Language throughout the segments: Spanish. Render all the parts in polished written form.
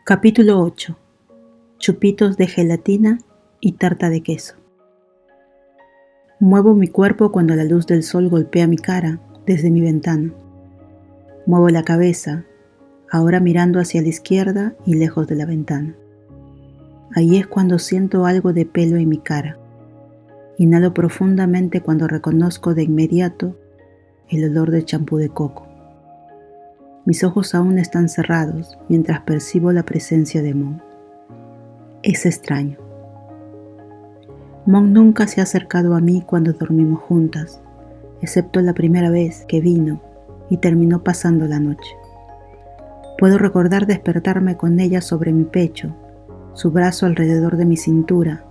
Capítulo 8. Chupitos de gelatina y tarta de queso. Muevo mi cuerpo cuando la luz del sol golpea mi cara desde mi ventana. Muevo la cabeza, ahora mirando hacia la izquierda y lejos de la ventana. Ahí es cuando siento algo de pelo en mi cara. Inhalo profundamente cuando reconozco de inmediato el olor de champú de coco. Mis ojos aún están cerrados mientras percibo la presencia de Mon. Es extraño. Mon nunca se ha acercado a mí cuando dormimos juntas, excepto la primera vez que vino y terminó pasando la noche. Puedo recordar despertarme con ella sobre mi pecho, su brazo alrededor de mi cintura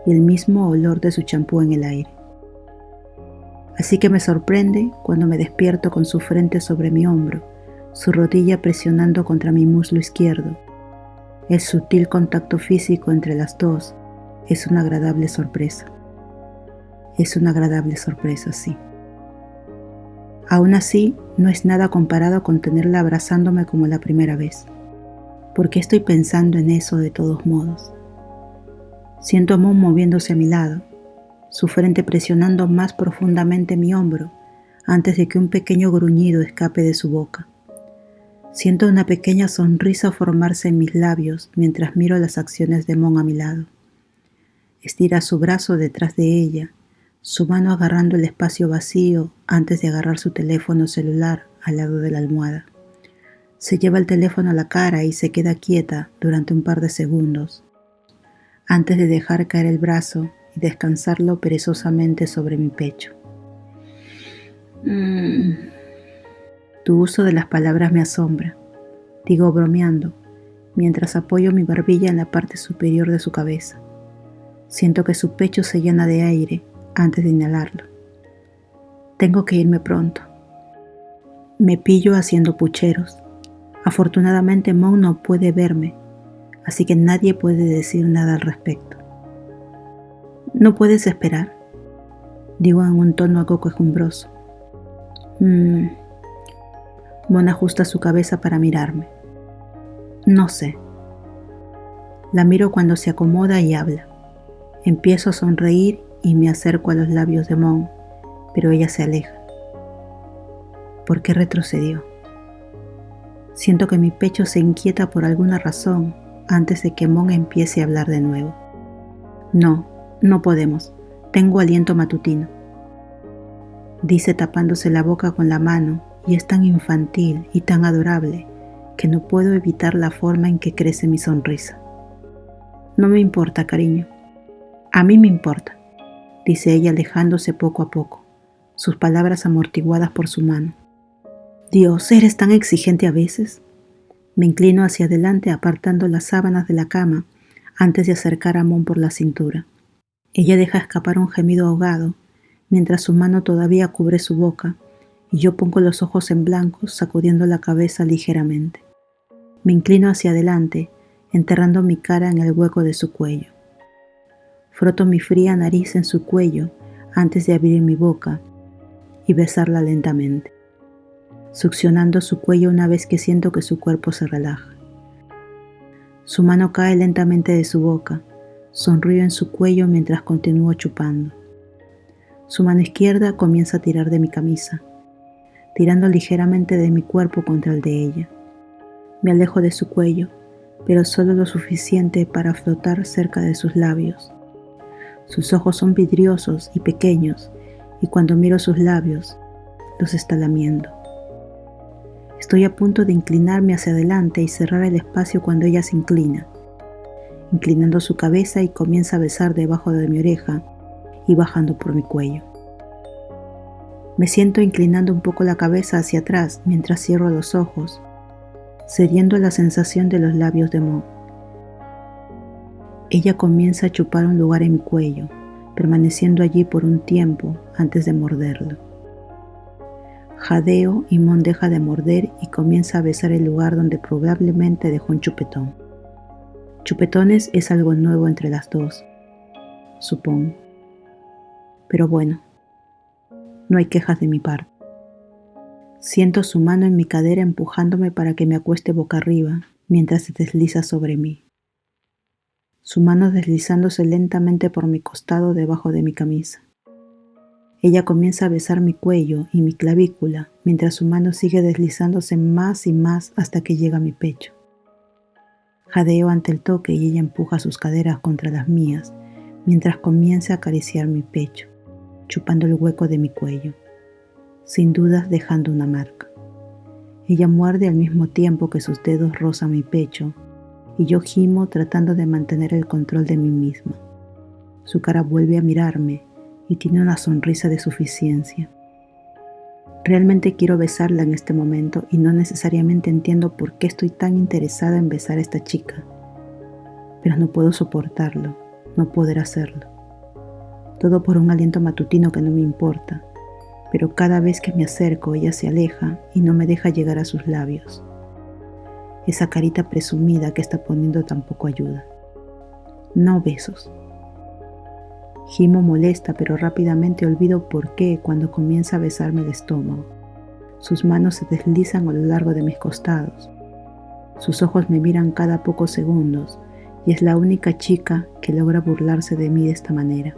y el mismo olor de su champú en el aire. Así que me sorprende cuando me despierto con su frente sobre mi hombro, su rodilla presionando contra mi muslo izquierdo. El sutil contacto físico entre las dos es una agradable sorpresa. Es una agradable sorpresa, sí. Aún así, no es nada comparado con tenerla abrazándome como la primera vez. ¿Por qué estoy pensando en eso de todos modos? Siento a Mon moviéndose a mi lado, su frente presionando más profundamente mi hombro antes de que un pequeño gruñido escape de su boca. Siento una pequeña sonrisa formarse en mis labios mientras miro las acciones de Mon a mi lado. Estira su brazo detrás de ella, su mano agarrando el espacio vacío antes de agarrar su teléfono celular al lado de la almohada. Se lleva el teléfono a la cara y se queda quieta durante un par de segundos, antes de dejar caer el brazo y descansarlo perezosamente sobre mi pecho. Tu uso de las palabras me asombra, digo bromeando, mientras apoyo mi barbilla en la parte superior de su cabeza. Siento que su pecho se llena de aire antes de inhalarlo. Tengo que irme pronto. Me pillo haciendo pucheros. Afortunadamente Mon no puede verme, así que nadie puede decir nada al respecto. ¿No puedes esperar?, digo en un tono algo quejumbroso. Mon ajusta su cabeza para mirarme. No sé. La miro cuando se acomoda y habla. Empiezo a sonreír y me acerco a los labios de Mon, pero ella se aleja. ¿Por qué retrocedió? Siento que mi pecho se inquieta por alguna razón antes de que Mon empiece a hablar de nuevo. No podemos. Tengo aliento matutino, dice tapándose la boca con la mano, y es tan infantil y tan adorable que no puedo evitar la forma en que crece mi sonrisa. No me importa, cariño. A mí me importa, dice ella alejándose poco a poco, sus palabras amortiguadas por su mano. Dios, ¿eres tan exigente a veces? Me inclino hacia adelante apartando las sábanas de la cama antes de acercar a Mon por la cintura. Ella deja escapar un gemido ahogado mientras su mano todavía cubre su boca y yo pongo los ojos en blanco sacudiendo la cabeza ligeramente. Me inclino hacia adelante, enterrando mi cara en el hueco de su cuello. Froto mi fría nariz en su cuello antes de abrir mi boca y besarla lentamente, succionando su cuello una vez que siento que su cuerpo se relaja. Su mano cae lentamente de su boca, sonrío en su cuello mientras continúo chupando. Su mano izquierda comienza a tirar de mi camisa, tirando ligeramente de mi cuerpo contra el de ella. Me alejo de su cuello, pero solo lo suficiente para flotar cerca de sus labios. Sus ojos son vidriosos y pequeños, y cuando miro sus labios, los está lamiendo. Estoy a punto de inclinarme hacia adelante y cerrar el espacio cuando ella se inclina, inclinando su cabeza y comienza a besar debajo de mi oreja y bajando por mi cuello. Me siento inclinando un poco la cabeza hacia atrás mientras cierro los ojos, cediendo a la sensación de los labios de Mon. Ella comienza a chupar un lugar en mi cuello, permaneciendo allí por un tiempo antes de morderlo. Jadeo y Mon deja de morder y comienza a besar el lugar donde probablemente dejó un chupetón. Chupetones es algo nuevo entre las dos, supongo. Pero bueno, no hay quejas de mi parte. Siento su mano en mi cadera empujándome para que me acueste boca arriba mientras se desliza sobre mí. Su mano deslizándose lentamente por mi costado debajo de mi camisa. Ella comienza a besar mi cuello y mi clavícula mientras su mano sigue deslizándose más y más hasta que llega a mi pecho. Jadeo ante el toque y ella empuja sus caderas contra las mías mientras comienza a acariciar mi pecho, chupando el hueco de mi cuello, sin dudas dejando una marca. Ella muerde al mismo tiempo que sus dedos rozan mi pecho y yo gimo tratando de mantener el control de mí misma. Su cara vuelve a mirarme y tiene una sonrisa de suficiencia. Realmente quiero besarla en este momento y no necesariamente entiendo por qué estoy tan interesada en besar a esta chica, pero no puedo soportarlo, no poder hacerlo. Todo por un aliento matutino que no me importa, pero cada vez que me acerco ella se aleja y no me deja llegar a sus labios. Esa carita presumida que está poniendo tampoco ayuda. No besos. Gimo molesta, pero rápidamente olvido por qué cuando comienza a besarme el estómago. Sus manos se deslizan a lo largo de mis costados. Sus ojos me miran cada pocos segundos y es la única chica que logra burlarse de mí de esta manera.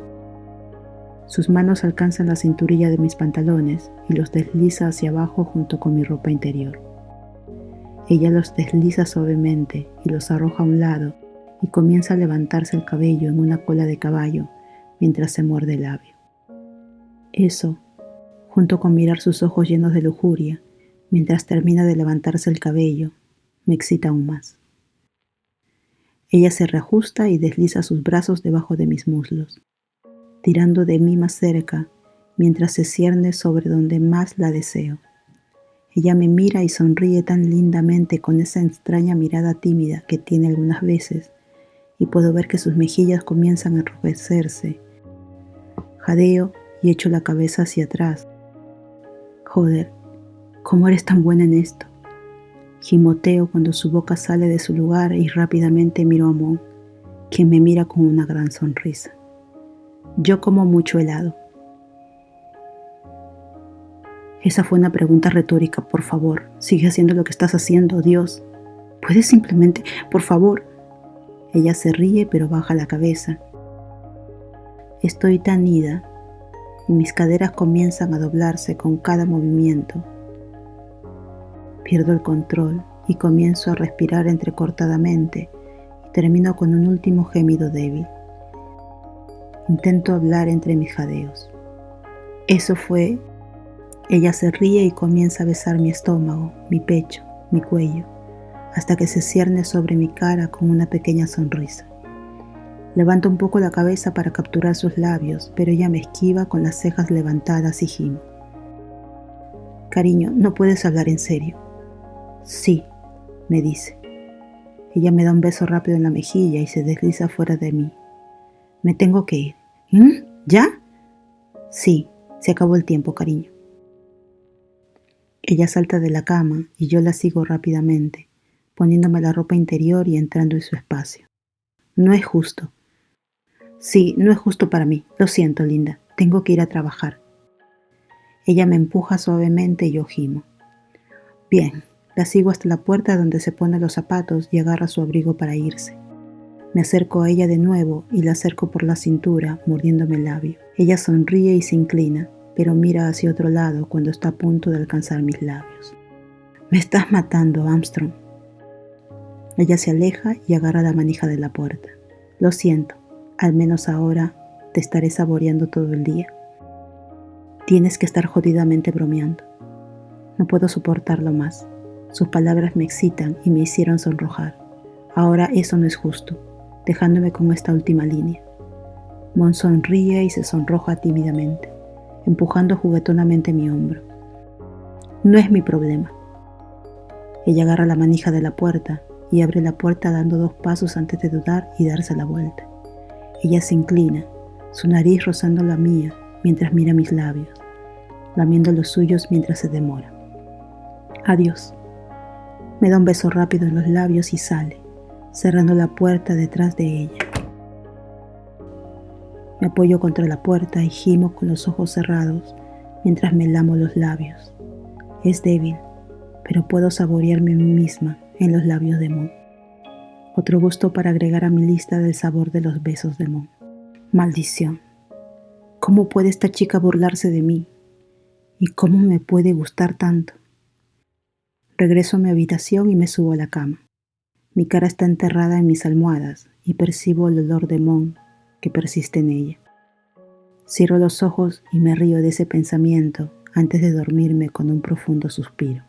Sus manos alcanzan la cinturilla de mis pantalones y los desliza hacia abajo junto con mi ropa interior. Ella los desliza suavemente y los arroja a un lado y comienza a levantarse el cabello en una cola de caballo mientras se muerde el labio. Eso, junto con mirar sus ojos llenos de lujuria, mientras termina de levantarse el cabello, me excita aún más. Ella se reajusta y desliza sus brazos debajo de mis muslos, tirando de mí más cerca, mientras se cierne sobre donde más la deseo. Ella me mira y sonríe tan lindamente con esa extraña mirada tímida que tiene algunas veces, y puedo ver que sus mejillas comienzan a enrojecerse. Jadeo y echo la cabeza hacia atrás. Joder, ¿cómo eres tan buena en esto? Gimoteo cuando su boca sale de su lugar y rápidamente miro a Mon, quien me mira con una gran sonrisa. Yo como mucho helado. Esa fue una pregunta retórica, por favor. Sigue haciendo lo que estás haciendo, Dios. ¿Puedes simplemente, por favor? Ella se ríe pero baja la cabeza. Estoy tan ida y mis caderas comienzan a doblarse con cada movimiento. Pierdo el control y comienzo a respirar entrecortadamente y termino con un último gemido débil. Intento hablar entre mis jadeos. Eso fue... Ella se ríe y comienza a besar mi estómago, mi pecho, mi cuello, hasta que se cierne sobre mi cara con una pequeña sonrisa. Levanto un poco la cabeza para capturar sus labios, pero ella me esquiva con las cejas levantadas y gimo. Cariño, ¿no puedes hablar en serio? Sí, me dice. Ella me da un beso rápido en la mejilla y se desliza fuera de mí. Me tengo que ir. ¿Ya? Sí, se acabó el tiempo, cariño. Ella salta de la cama y yo la sigo rápidamente, poniéndome la ropa interior y entrando en su espacio. No es justo. Sí, no es justo para mí. Lo siento, linda. Tengo que ir a trabajar. Ella me empuja suavemente y yo gimo. Bien, la sigo hasta la puerta donde se pone los zapatos y agarra su abrigo para irse. Me acerco a ella de nuevo y la acerco por la cintura, mordiéndome el labio. Ella sonríe y se inclina, pero mira hacia otro lado cuando está a punto de alcanzar mis labios. Me estás matando, Armstrong. Ella se aleja y agarra la manija de la puerta. Lo siento, al menos ahora te estaré saboreando todo el día. Tienes que estar jodidamente bromeando. No puedo soportarlo más. Sus palabras me excitan y me hicieron sonrojar. Ahora eso no es justo, dejándome con esta última línea. Mon sonríe y se sonroja tímidamente, empujando juguetonamente mi hombro. No es mi problema. Ella agarra la manija de la puerta y abre la puerta dando 2 pasos antes de dudar y darse la vuelta. Ella se inclina, su nariz rozando la mía mientras mira mis labios, lamiendo los suyos mientras se demora. Adiós. Me da un beso rápido en los labios y sale, cerrando la puerta detrás de ella. Me apoyo contra la puerta y gimo con los ojos cerrados mientras me lamo los labios. Es débil, pero puedo saborearme a mí misma en los labios de Mon. Otro gusto para agregar a mi lista del sabor de los besos de Mon. Maldición. ¿Cómo puede esta chica burlarse de mí? ¿Y cómo me puede gustar tanto? Regreso a mi habitación y me subo a la cama. Mi cara está enterrada en mis almohadas y percibo el olor de Mon que persiste en ella. Cierro los ojos y me río de ese pensamiento antes de dormirme con un profundo suspiro.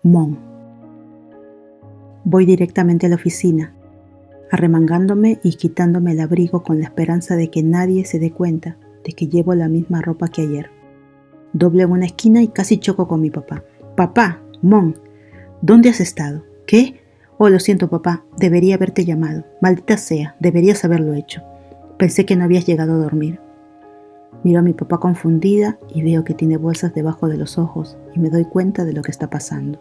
Mon. Voy directamente a la oficina, arremangándome y quitándome el abrigo con la esperanza de que nadie se dé cuenta de que llevo la misma ropa que ayer. Doblego una esquina y casi choco con mi papá. ¡Papá! ¡Mon! ¿Dónde has estado? ¿Qué? Oh, lo siento, papá. Debería haberte llamado. Maldita sea, deberías haberlo hecho. Pensé que no habías llegado a dormir. Miro a mi papá confundida y veo que tiene bolsas debajo de los ojos y me doy cuenta de lo que está pasando.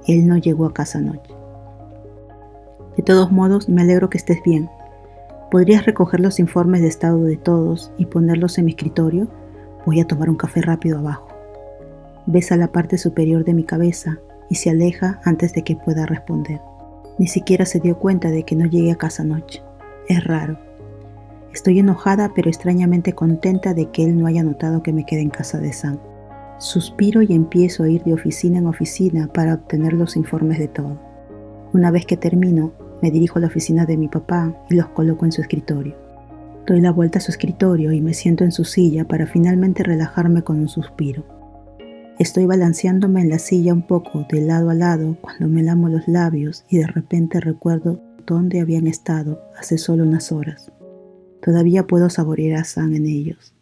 Él no llegó a casa anoche. De todos modos, me alegro que estés bien. ¿Podrías recoger los informes de estado de todos y ponerlos en mi escritorio? Voy a tomar un café rápido abajo. Besa la parte superior de mi cabeza y se aleja antes de que pueda responder. Ni siquiera se dio cuenta de que no llegué a casa anoche. Es raro. Estoy enojada pero extrañamente contenta de que él no haya notado que me quedé en casa de Sam. Suspiro y empiezo a ir de oficina en oficina para obtener los informes de todo. Una vez que termino, me dirijo a la oficina de mi papá y los coloco en su escritorio. Doy la vuelta a su escritorio y me siento en su silla para finalmente relajarme con un suspiro. Estoy balanceándome en la silla un poco de lado a lado cuando me lamo los labios y de repente recuerdo dónde habían estado hace solo unas horas. Todavía puedo saborear a Sam en ellos.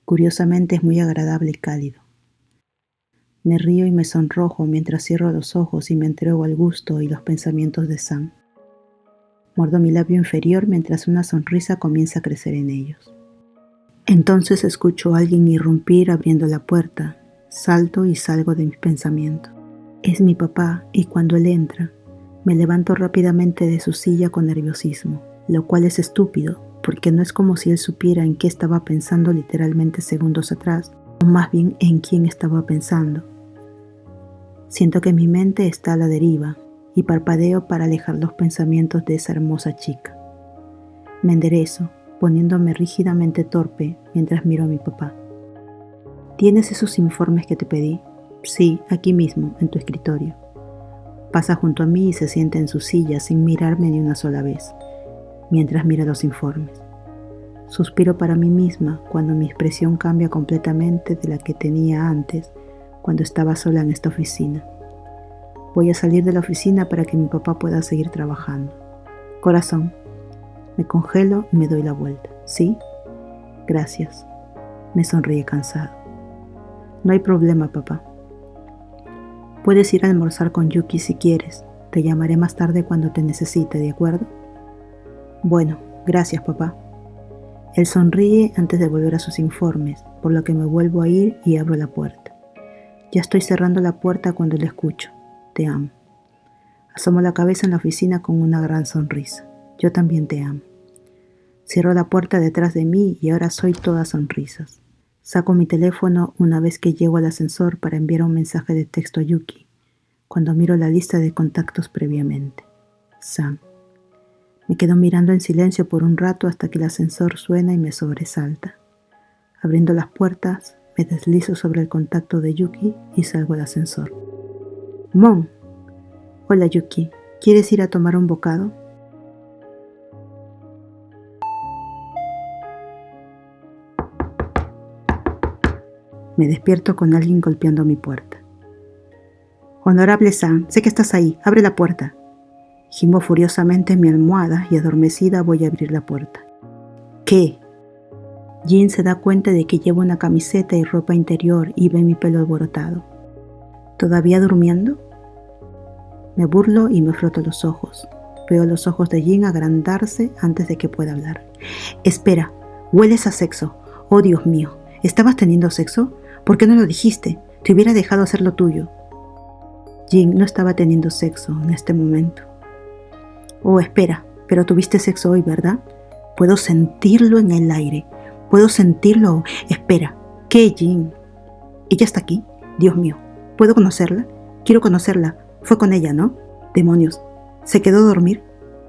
Curiosamente es muy agradable y cálido. Me río y me sonrojo mientras cierro los ojos y me entrego al gusto y los pensamientos de Sam. Muerdo mi labio inferior mientras una sonrisa comienza a crecer en ellos. Entonces escucho a alguien irrumpir abriendo la puerta. Salto y salgo de mis pensamientos. Es mi papá y cuando él entra, me levanto rápidamente de su silla con nerviosismo, lo cual es estúpido porque no es como si él supiera en qué estaba pensando literalmente segundos atrás, o más bien en quién estaba pensando. Siento que mi mente está a la deriva y parpadeo para alejar los pensamientos de esa hermosa chica. Me enderezo, poniéndome rígidamente torpe mientras miro a mi papá. ¿Tienes esos informes que te pedí? Sí, aquí mismo, en tu escritorio. Pasa junto a mí y se sienta en su silla sin mirarme ni una sola vez, mientras mira los informes. Suspiro para mí misma cuando mi expresión cambia completamente de la que tenía antes, cuando estaba sola en esta oficina. Voy a salir de la oficina para que mi papá pueda seguir trabajando. Corazón, me congelo y me doy la vuelta. ¿Sí? Gracias. Me sonríe cansado. No hay problema, papá. Puedes ir a almorzar con Yuki si quieres. Te llamaré más tarde cuando te necesite, ¿de acuerdo? Bueno, gracias, papá. Él sonríe antes de volver a sus informes, por lo que me vuelvo a ir y abro la puerta. Ya estoy cerrando la puerta cuando le escucho. Te amo. Asomo la cabeza en la oficina con una gran sonrisa. Yo también te amo. Cierro la puerta detrás de mí y ahora soy toda sonrisas. Saco mi teléfono una vez que llego al ascensor para enviar un mensaje de texto a Yuki, cuando miro la lista de contactos previamente. Sam. Me quedo mirando en silencio por un rato hasta que el ascensor suena y me sobresalta. Abriendo las puertas, me deslizo sobre el contacto de Yuki y salgo del ascensor. Mon. Hola Yuki, ¿quieres ir a tomar un bocado? Me despierto con alguien golpeando mi puerta. Honorable Sam, sé que estás ahí, abre la puerta. Gimo furiosamente en mi almohada y adormecida voy a abrir la puerta. ¿Qué? Jin se da cuenta de que llevo una camiseta y ropa interior y ve mi pelo alborotado. ¿Todavía durmiendo? Me burlo y me froto los ojos. Veo los ojos de Jin agrandarse antes de que pueda hablar. Espera, hueles a sexo. Oh, Dios mío, ¿estabas teniendo sexo? ¿Por qué no lo dijiste? Te hubiera dejado hacer lo tuyo. Jin no estaba teniendo sexo en este momento. Oh, espera, pero tuviste sexo hoy, ¿verdad? Puedo sentirlo en el aire. Puedo sentirlo. Espera, ¿qué, Jin? ¿Ella está aquí? Dios mío, ¿puedo conocerla? Quiero conocerla. Fue con ella, ¿no? Demonios, ¿se quedó a dormir?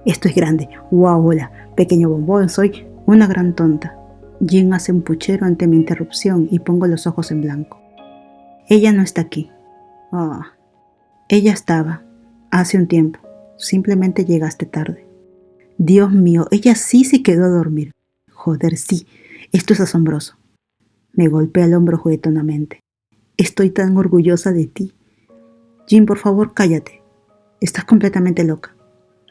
Esto es grande. ¡Wow! Hola, pequeño bombón, soy una gran tonta. Jin hace un puchero ante mi interrupción y pongo los ojos en blanco. Ella no está aquí. Ella estaba, hace un tiempo. Simplemente llegaste tarde. Dios mío, ella sí se quedó a dormir. Joder, sí, esto es asombroso. Me golpea el hombro juguetonamente. Estoy tan orgullosa de ti. Jin, por favor, cállate. Estás completamente loca.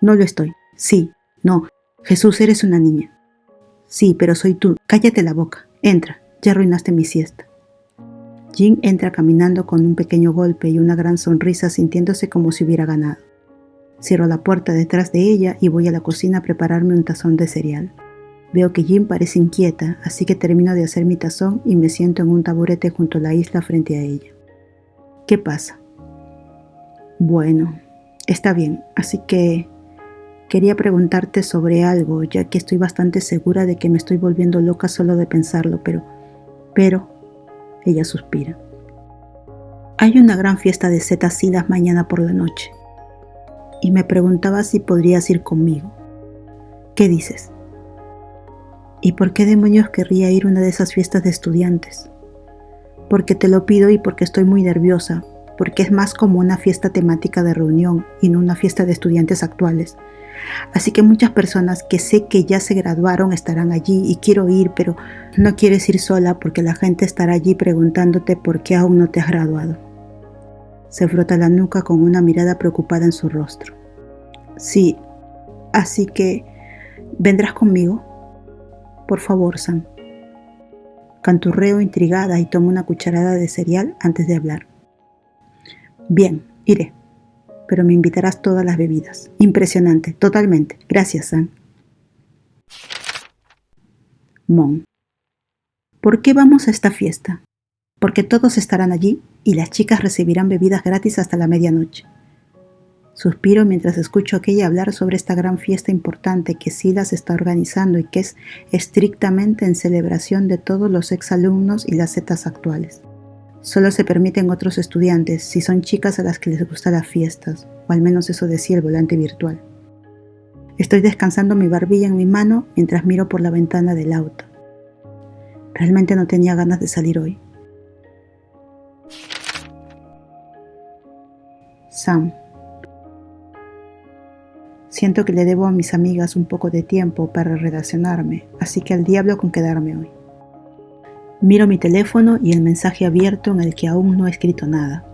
No lo estoy. Sí, no. Jesús, eres una niña. Sí, pero soy tú. Cállate la boca. Entra. Ya arruinaste mi siesta. Jin entra caminando con un pequeño golpe y una gran sonrisa, sintiéndose como si hubiera ganado. Cierro la puerta detrás de ella y voy a la cocina a prepararme un tazón de cereal. Veo que Jin parece inquieta, así que termino de hacer mi tazón y me siento en un taburete junto a la isla frente a ella. ¿Qué pasa? Bueno, está bien, así que quería preguntarte sobre algo, ya que estoy bastante segura de que me estoy volviendo loca solo de pensarlo, pero, ella suspira. Hay una gran fiesta de Zeta-Silas mañana por la noche, y me preguntaba si podrías ir conmigo. ¿Qué dices? ¿Y por qué demonios querría ir a una de esas fiestas de estudiantes? Porque te lo pido y porque estoy muy nerviosa, porque es más como una fiesta temática de reunión y no una fiesta de estudiantes actuales. Así que muchas personas que sé que ya se graduaron estarán allí y quiero ir, pero no quieres ir sola porque la gente estará allí preguntándote por qué aún no te has graduado. Se frota la nuca con una mirada preocupada en su rostro. Sí, así que, ¿vendrás conmigo? Por favor, Sam. Canturreo intrigada y tomo una cucharada de cereal antes de hablar. Bien, iré. Pero me invitarás todas las bebidas. Impresionante, totalmente. Gracias, Sam. Mon. ¿Por qué vamos a esta fiesta? Porque todos estarán allí y las chicas recibirán bebidas gratis hasta la medianoche. Suspiro mientras escucho a aquella hablar sobre esta gran fiesta importante que Silas está organizando y que es estrictamente en celebración de todos los exalumnos y las zetas actuales. Solo se permiten otros estudiantes si son chicas a las que les gustan las fiestas, o al menos eso decía el volante virtual. Estoy descansando mi barbilla en mi mano mientras miro por la ventana del auto. Realmente no tenía ganas de salir hoy. Sam. Siento que le debo a mis amigas un poco de tiempo para relacionarme, así que al diablo con quedarme hoy. Miro mi teléfono y el mensaje abierto en el que aún no he escrito nada.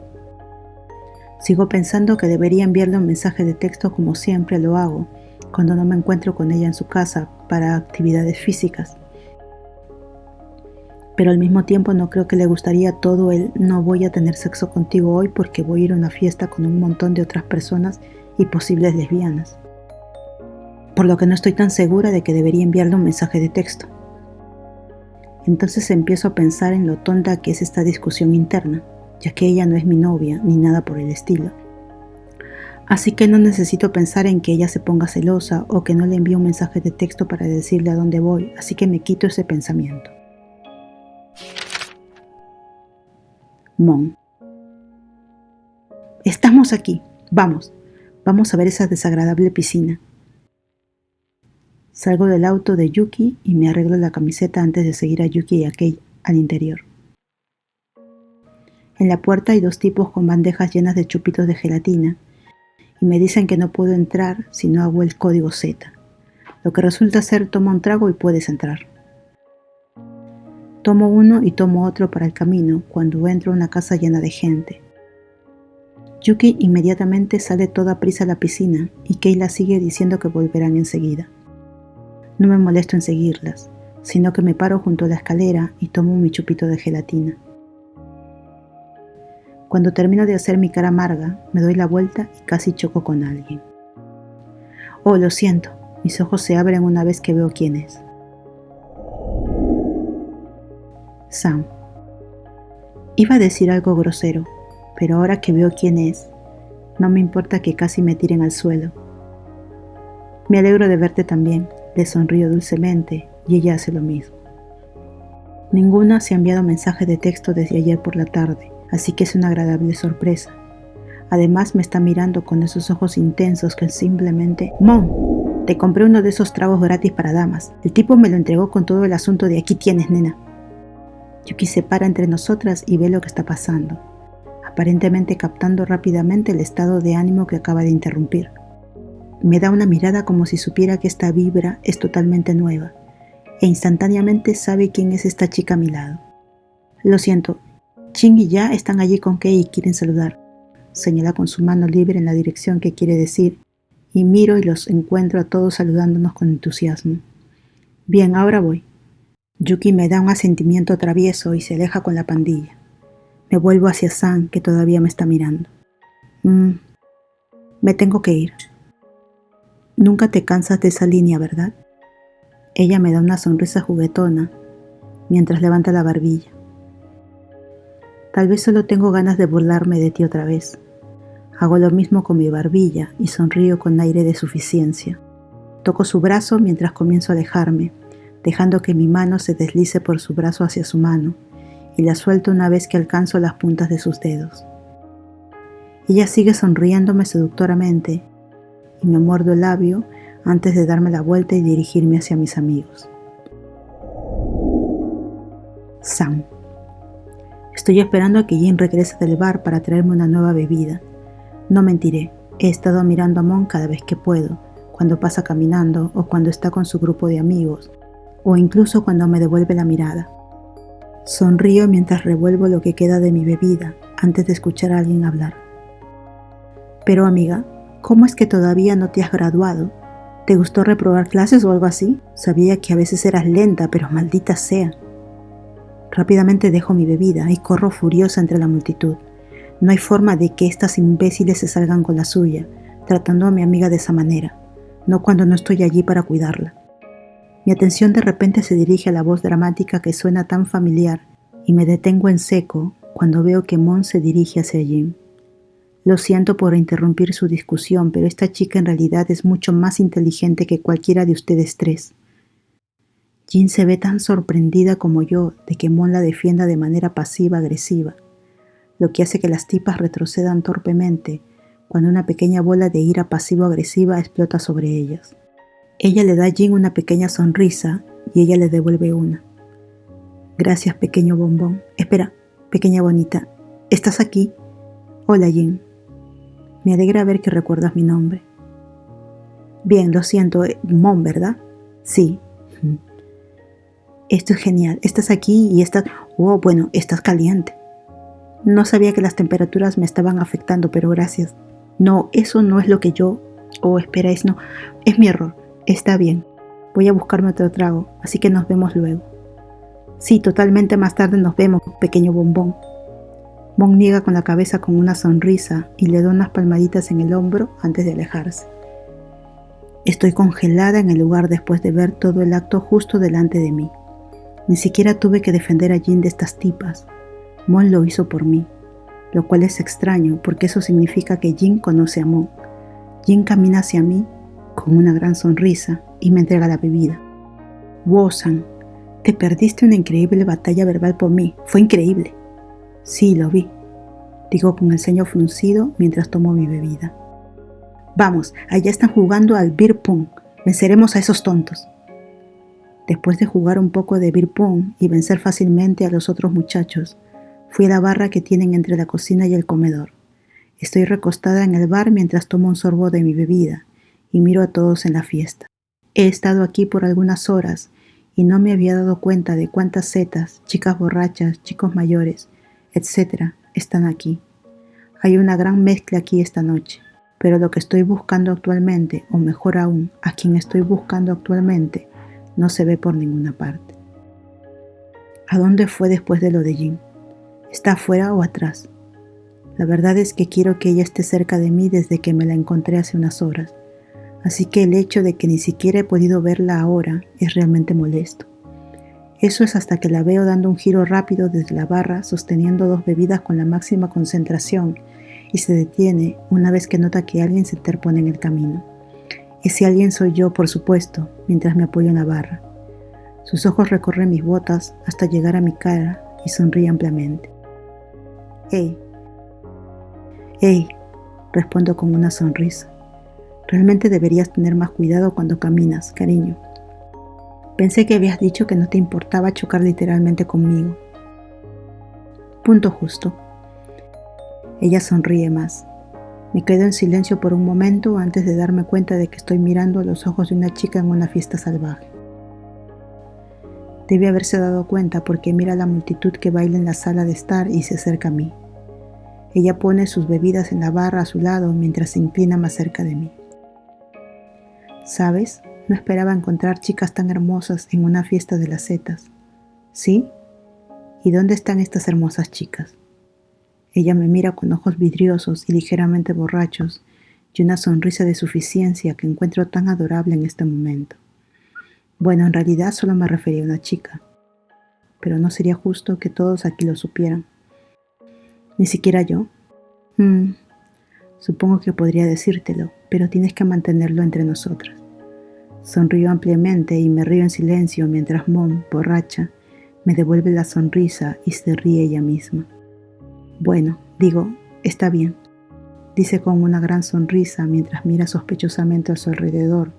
Sigo pensando que debería enviarle un mensaje de texto como siempre lo hago cuando no me encuentro con ella en su casa para actividades físicas. Pero al mismo tiempo no creo que le gustaría todo el no voy a tener sexo contigo hoy porque voy a ir a una fiesta con un montón de otras personas y posibles lesbianas. Por lo que no estoy tan segura de que debería enviarle un mensaje de texto. Entonces empiezo a pensar en lo tonta que es esta discusión interna, ya que ella no es mi novia ni nada por el estilo. Así que no necesito pensar en que ella se ponga celosa o que no le envíe un mensaje de texto para decirle a dónde voy, así que me quito ese pensamiento. Mon. Estamos aquí. Vamos a ver esa desagradable piscina. Salgo del auto de Yuki y me arreglo la camiseta antes de seguir a Yuki y a Kei al interior. En la puerta hay dos tipos con bandejas llenas de chupitos de gelatina y me dicen que no puedo entrar si no hago el código Z, lo que resulta ser toma un trago y puedes entrar. Tomo uno y tomo otro para el camino cuando entro a una casa llena de gente. Yuki inmediatamente sale toda prisa a la piscina y Kei la sigue diciendo que volverán enseguida. No me molesto en seguirlas, sino que me paro junto a la escalera y tomo mi chupito de gelatina. Cuando termino de hacer mi cara amarga, me doy la vuelta y casi choco con alguien. Oh, lo siento, mis ojos se abren una vez que veo quién es. Sam. Iba a decir algo grosero, pero ahora que veo quién es, no me importa que casi me tiren al suelo. Me alegro de verte también, le sonrío dulcemente y ella hace lo mismo. Ninguna se ha enviado mensaje de texto desde ayer por la tarde, así que es una agradable sorpresa. Además me está mirando con esos ojos intensos que simplemente... ¡Mom! Te compré uno de esos tragos gratis para damas. El tipo me lo entregó con todo el asunto de aquí tienes, nena. Yuki se para entre nosotras y ve lo que está pasando, aparentemente captando rápidamente el estado de ánimo que acaba de interrumpir. Me da una mirada como si supiera que esta vibra es totalmente nueva, e instantáneamente sabe quién es esta chica a mi lado. Lo siento, Jin y Ya están allí con Kei y quieren saludar. Señala con su mano libre en la dirección que quiere decir, y miro y los encuentro a todos saludándonos con entusiasmo. Bien, ahora voy. Yuki me da un asentimiento travieso y se aleja con la pandilla. Me vuelvo hacia San, que todavía me está mirando. Me tengo que ir. Nunca te cansas de esa línea, ¿verdad? Ella me da una sonrisa juguetona mientras levanta la barbilla. Tal vez solo tengo ganas de burlarme de ti otra vez. Hago lo mismo con mi barbilla y sonrío con aire de suficiencia. Toco su brazo mientras comienzo a alejarme, dejando que mi mano se deslice por su brazo hacia su mano, y la suelto una vez que alcanzo las puntas de sus dedos. Ella sigue sonriéndome seductoramente y me muerdo el labio antes de darme la vuelta y dirigirme hacia mis amigos. Sam. Estoy esperando a que Jin regrese del bar para traerme una nueva bebida. No mentiré, he estado mirando a Mon cada vez que puedo, cuando pasa caminando o cuando está con su grupo de amigos, o incluso cuando me devuelve la mirada. Sonrío mientras revuelvo lo que queda de mi bebida antes de escuchar a alguien hablar. Pero amiga, ¿cómo es que todavía no te has graduado? ¿Te gustó reprobar clases o algo así? Sabía que a veces eras lenta, pero maldita sea. Rápidamente dejo mi bebida y corro furiosa entre la multitud. No hay forma de que estas imbéciles se salgan con la suya, tratando a mi amiga de esa manera, no cuando no estoy allí para cuidarla. Mi atención de repente se dirige a la voz dramática que suena tan familiar y me detengo en seco cuando veo que Mon se dirige hacia Jin. Lo siento por interrumpir su discusión, pero esta chica en realidad es mucho más inteligente que cualquiera de ustedes tres. Jin se ve tan sorprendida como yo de que Mon la defienda de manera pasiva-agresiva, lo que hace que las tipas retrocedan torpemente cuando una pequeña bola de ira pasivo-agresiva explota sobre ellas. Ella le da a Jin una pequeña sonrisa y ella le devuelve una. Gracias, pequeño bombón. Espera, pequeña bonita. ¿Estás aquí? Hola, Jin. Me alegra ver que recuerdas mi nombre. Bien, lo siento, Mon, ¿verdad? Sí. Esto es genial. Estás aquí y estás... Oh, bueno, estás caliente. No sabía que las temperaturas me estaban afectando, pero gracias. No, eso no es lo que yo... Oh, espera, no. Es mi error. Está bien. Voy a buscarme otro trago, así que nos vemos luego. Sí, totalmente más tarde nos vemos, pequeño bombón. Mon niega con la cabeza con una sonrisa y le da unas palmaditas en el hombro antes de alejarse. Estoy congelada en el lugar después de ver todo el acto justo delante de mí. Ni siquiera tuve que defender a Jin de estas tipas. Mon lo hizo por mí, lo cual es extraño porque eso significa que Jin conoce a Mon. Jin camina hacia mí con una gran sonrisa y me entrega la bebida. Wo-san, te perdiste una increíble batalla verbal por mí. Fue increíble. Sí, lo vi, digo con el ceño fruncido mientras tomo mi bebida. Vamos, allá están jugando al beer pong. Venceremos a esos tontos. Después de jugar un poco de beer pong y vencer fácilmente a los otros muchachos, fui a la barra que tienen entre la cocina y el comedor. Estoy recostada en el bar mientras tomo un sorbo de mi bebida y miro a todos en la fiesta. He estado aquí por algunas horas y no me había dado cuenta de cuántas zetas, chicas borrachas, chicos mayores, etc. están aquí. Hay una gran mezcla aquí esta noche, pero lo que estoy buscando actualmente, o mejor aún, a quien estoy buscando actualmente, no se ve por ninguna parte. ¿A dónde fue después de lo de Jin? ¿Está afuera o atrás? La verdad es que quiero que ella esté cerca de mí desde que me la encontré hace unas horas, así que el hecho de que ni siquiera he podido verla ahora es realmente molesto. Eso es hasta que la veo dando un giro rápido desde la barra sosteniendo dos bebidas con la máxima concentración y se detiene una vez que nota que alguien se interpone en el camino. Ese alguien soy yo, por supuesto, mientras me apoyo en la barra. Sus ojos recorren mis botas hasta llegar a mi cara y sonríe ampliamente. ¡Hey! ¡Hey! Respondo con una sonrisa. Realmente deberías tener más cuidado cuando caminas, cariño. Pensé que habías dicho que no te importaba chocar literalmente conmigo. Punto justo. Ella sonríe más. Me quedo en silencio por un momento antes de darme cuenta de que estoy mirando a los ojos de una chica en una fiesta salvaje. Debe haberse dado cuenta porque mira a la multitud que baila en la sala de estar y se acerca a mí. Ella pone sus bebidas en la barra a su lado mientras se inclina más cerca de mí. ¿Sabes? No esperaba encontrar chicas tan hermosas en una fiesta de las setas. ¿Sí? ¿Y dónde están estas hermosas chicas? Ella me mira con ojos vidriosos y ligeramente borrachos y una sonrisa de suficiencia que encuentro tan adorable en este momento. Bueno, en realidad solo me refería a una chica, pero no sería justo que todos aquí lo supieran. ¿Ni siquiera yo? Supongo que podría decírtelo, pero tienes que mantenerlo entre nosotras. Sonrío ampliamente y me río en silencio mientras Mom, borracha, me devuelve la sonrisa y se ríe ella misma. Bueno, digo, está bien, dice con una gran sonrisa mientras mira sospechosamente a su alrededor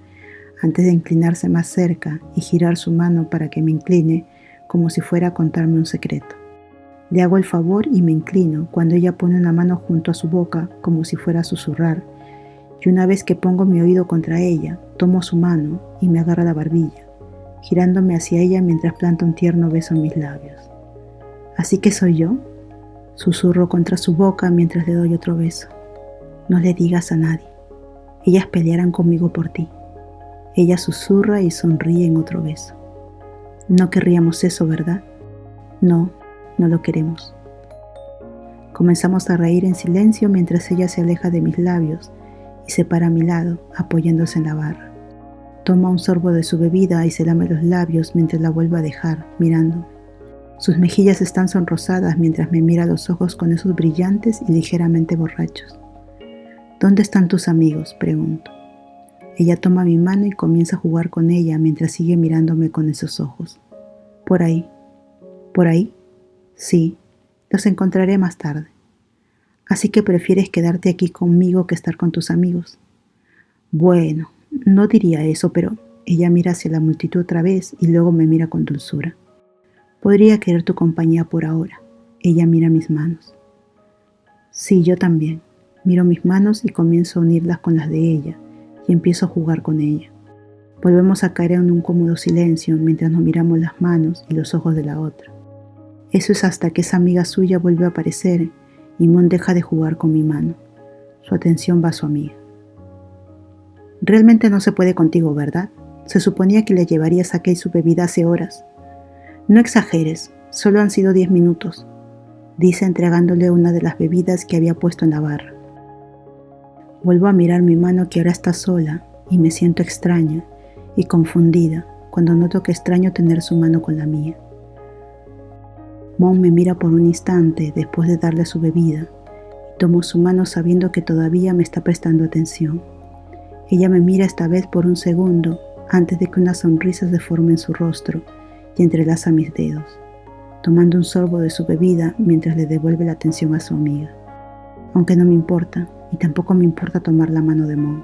antes de inclinarse más cerca y girar su mano para que me incline como si fuera a contarme un secreto. Le hago el favor y me inclino cuando ella pone una mano junto a su boca como si fuera a susurrar, y una vez que pongo mi oído contra ella, tomo su mano y me agarra la barbilla, girándome hacia ella mientras planta un tierno beso en mis labios. ¿Así que soy yo? Susurro contra su boca mientras le doy otro beso. No le digas a nadie. Ellas pelearán conmigo por ti. Ella susurra y sonríe en otro beso. No querríamos eso, ¿verdad? No, no lo queremos. Comenzamos a reír en silencio mientras ella se aleja de mis labios y se para a mi lado, apoyándose en la barra. Toma un sorbo de su bebida y se lame los labios mientras la vuelve a dejar, mirándome. Sus mejillas están sonrosadas mientras me mira a los ojos con esos brillantes y ligeramente borrachos. ¿Dónde están tus amigos?, pregunto. Ella toma mi mano y comienza a jugar con ella mientras sigue mirándome con esos ojos. Por ahí. ¿Por ahí? Sí, los encontraré más tarde. Así que prefieres quedarte aquí conmigo que estar con tus amigos. Bueno, no diría eso, pero ella mira hacia la multitud otra vez y luego me mira con dulzura. Podría querer tu compañía por ahora. Ella mira mis manos. Sí, yo también. Miro mis manos y comienzo a unirlas con las de ella y empiezo a jugar con ella. Volvemos a caer en un cómodo silencio mientras nos miramos las manos y los ojos de la otra. Eso es hasta que esa amiga suya vuelve a aparecer y Mon deja de jugar con mi mano. Su atención va a su amiga. Realmente no se puede contigo, ¿verdad? Se suponía que le llevarías a Kate su bebida hace horas. No exageres, solo han sido 10 minutos, dice entregándole una de las bebidas que había puesto en la barra. Vuelvo a mirar mi mano que ahora está sola y me siento extraña y confundida cuando noto que extraño tener su mano con la mía. Mon me mira por un instante después de darle su bebida y tomo su mano sabiendo que todavía me está prestando atención. Ella me mira esta vez por un segundo antes de que una sonrisa se forme en su rostro y entrelaza mis dedos, tomando un sorbo de su bebida mientras le devuelve la atención a su amiga. Aunque no me importa, y tampoco me importa tomar la mano de Mon.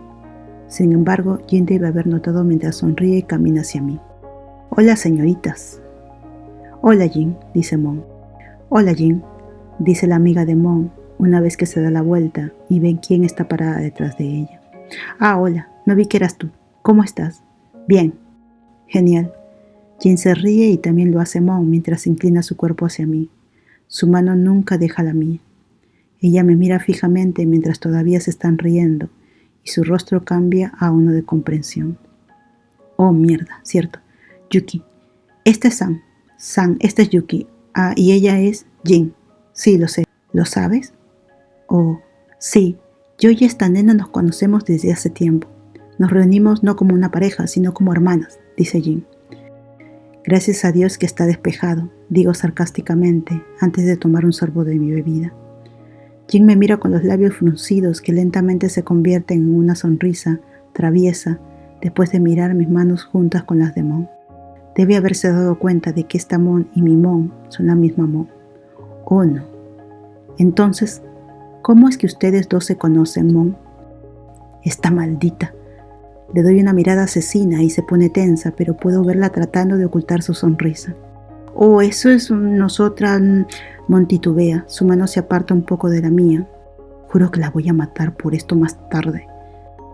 Sin embargo, Jin debe haber notado mientras sonríe y camina hacia mí. Hola, señoritas. Hola, Jin, dice Mon. Hola, Jin, dice la amiga de Mon una vez que se da la vuelta y ven quién está parada detrás de ella. Ah, hola, no vi que eras tú. ¿Cómo estás? Bien. Genial. Jin se ríe y también lo hace Mon mientras inclina su cuerpo hacia mí. Su mano nunca deja la mía. Ella me mira fijamente mientras todavía se están riendo y su rostro cambia a uno de comprensión. Oh, mierda, cierto. Yuki. Este es San. San, este es Yuki. Ah, y ella es Jin. Sí, lo sé. ¿Lo sabes? Oh, sí. Yo y esta nena nos conocemos desde hace tiempo. Nos reunimos no como una pareja, sino como hermanas, dice Jin. Gracias a Dios que está despejado, digo sarcásticamente, antes de tomar un sorbo de mi bebida. Jin me mira con los labios fruncidos que lentamente se convierten en una sonrisa traviesa después de mirar mis manos juntas con las de Mon. Debe haberse dado cuenta de que esta Mon y mi Mon son la misma Mon. Oh no. Entonces, ¿Cómo es que ustedes dos se conocen, Mon? Esta maldita. Le doy una mirada asesina y se pone tensa, pero puedo verla tratando de ocultar su sonrisa. Oh, eso es nosotras, Mon titubea. Su mano se aparta un poco de la mía. Juro que la voy a matar por esto más tarde.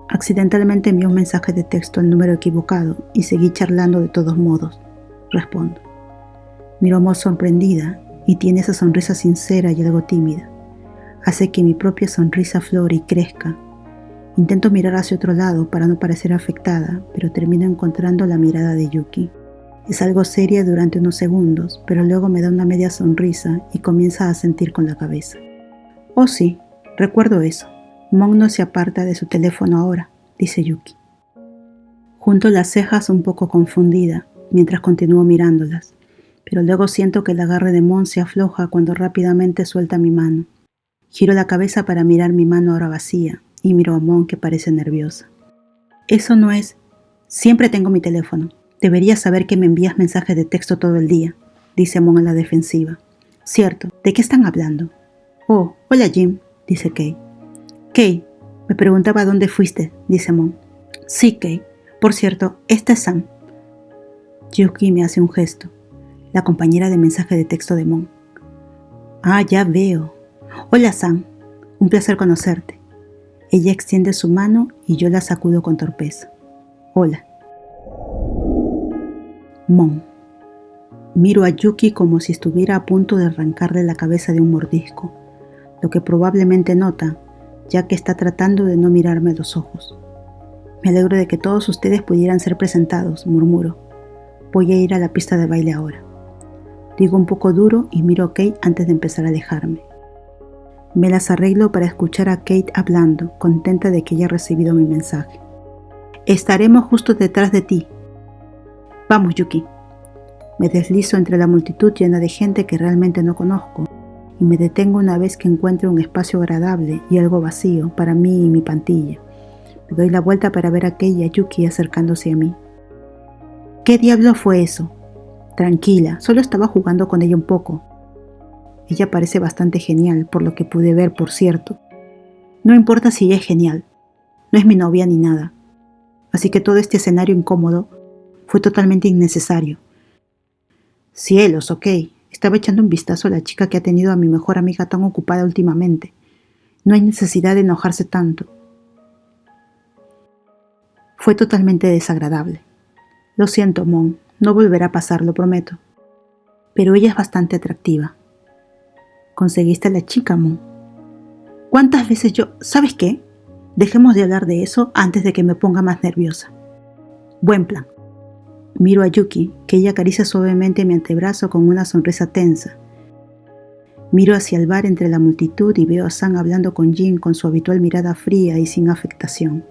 Accidentalmente envié un mensaje de texto al número equivocado y seguí charlando de todos modos. Respondo. Miro a Mon sorprendida y tiene esa sonrisa sincera y algo tímida. Hace que mi propia sonrisa aflore y crezca. Intento mirar hacia otro lado para no parecer afectada, pero termino encontrando la mirada de Yuki. Es algo seria durante unos segundos, pero luego me da una media sonrisa y comienza a asentir con la cabeza. Oh sí, recuerdo eso. Mon no se aparta de su teléfono ahora, dice Yuki. Junto las cejas un poco confundida, mientras continúo mirándolas, pero luego siento que el agarre de Mon se afloja cuando rápidamente suelta mi mano. Giro la cabeza para mirar mi mano ahora vacía y miro a Mon que parece nerviosa. Eso no es... Siempre tengo mi teléfono. Deberías saber que me envías mensajes de texto todo el día, dice Mon a la defensiva. Cierto, ¿de qué están hablando? Oh, hola Jim, dice Kate. Kate, me preguntaba dónde fuiste, dice Mon. Sí, Kate. Por cierto, esta es Sam. Yuki me hace un gesto, la compañera de mensaje de texto de Mon. Ah, ya veo. Hola Sam, un placer conocerte. Ella extiende su mano y yo la sacudo con torpeza. Hola. Mon. Miro a Yuki como si estuviera a punto de arrancarle la cabeza de un mordisco, lo que probablemente nota, ya que está tratando de no mirarme a los ojos. Me alegro de que todos ustedes pudieran ser presentados, murmuro. Voy a ir a la pista de baile ahora. Digo un poco duro y miro a Kate antes de empezar a alejarme. Me las arreglo para escuchar a Kate hablando, contenta de que haya recibido mi mensaje. Estaremos justo detrás de ti. Vamos, Yuki. Me deslizo entre la multitud llena de gente que realmente no conozco y me detengo una vez que encuentro un espacio agradable y algo vacío para mí y mi pantilla. Me doy la vuelta para ver a Kate y a Yuki acercándose a mí. ¿Qué diablo fue eso? Tranquila, solo estaba jugando con ella un poco. Ella parece bastante genial, por lo que pude ver, por cierto. No importa si ella es genial, no es mi novia ni nada. Así que todo este escenario incómodo fue totalmente innecesario. Cielos, ok. Estaba echando un vistazo a la chica que ha tenido a mi mejor amiga tan ocupada últimamente. No hay necesidad de enojarse tanto. Fue totalmente desagradable. Lo siento, Mon. No volverá a pasar, lo prometo. Pero ella es bastante atractiva. ¿Conseguiste a la chica, Mon? ¿Cuántas veces yo... ¿Sabes qué? Dejemos de hablar de eso antes de que me ponga más nerviosa. Buen plan. Miro a Yuki, que ella acaricia suavemente mi antebrazo con una sonrisa tensa. Miro hacia el bar entre la multitud y veo a Sam hablando con Jin con su habitual mirada fría y sin afectación.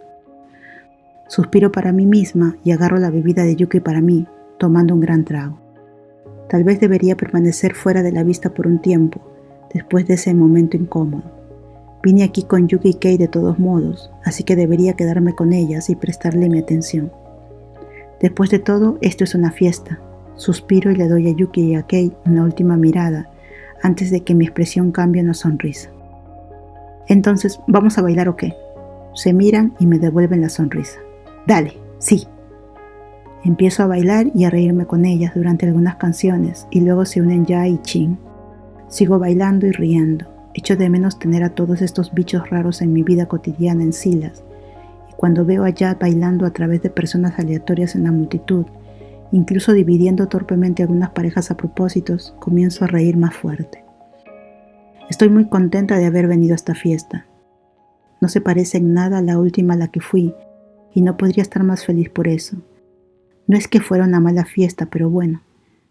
Suspiro para mí misma y agarro la bebida de Yuki para mí, tomando un gran trago. Tal vez debería permanecer fuera de la vista por un tiempo, después de ese momento incómodo. Vine aquí con Yuki y Kei de todos modos, así que debería quedarme con ellas y prestarle mi atención. Después de todo, esto es una fiesta. Suspiro y le doy a Yuki y a Kei una última mirada antes de que mi expresión cambie en una sonrisa. Entonces, ¿vamos a bailar o qué? Se miran y me devuelven la sonrisa. Dale, sí. Empiezo a bailar y a reírme con ellas durante algunas canciones y luego se unen Ya y Chin. Sigo bailando y riendo. Echo de menos tener a todos estos bichos raros en mi vida cotidiana en Silas. Cuando veo a Ya bailando a través de personas aleatorias en la multitud, incluso dividiendo torpemente algunas parejas a propósitos, comienzo a reír más fuerte. Estoy muy contenta de haber venido a esta fiesta. No se parece en nada a la última a la que fui, y no podría estar más feliz por eso. No es que fuera una mala fiesta, pero bueno,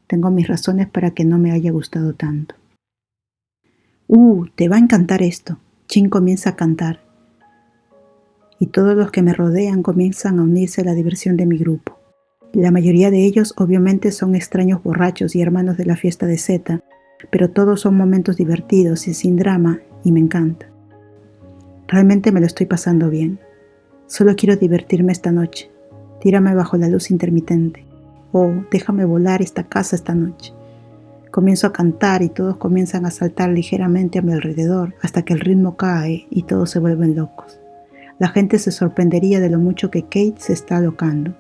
tengo mis razones para que no me haya gustado tanto. Te va a encantar esto. Chin comienza a cantar. Y todos los que me rodean comienzan a unirse a la diversión de mi grupo. La mayoría de ellos obviamente son extraños borrachos y hermanos de la fiesta de Zeta, pero todos son momentos divertidos y sin drama, y me encanta. Realmente me lo estoy pasando bien. Solo quiero divertirme esta noche. Tírame bajo la luz intermitente. Déjame volar esta casa esta noche. Comienzo a cantar y todos comienzan a saltar ligeramente a mi alrededor hasta que el ritmo cae y todos se vuelven locos. La gente se sorprendería de lo mucho que Kate se está alocando.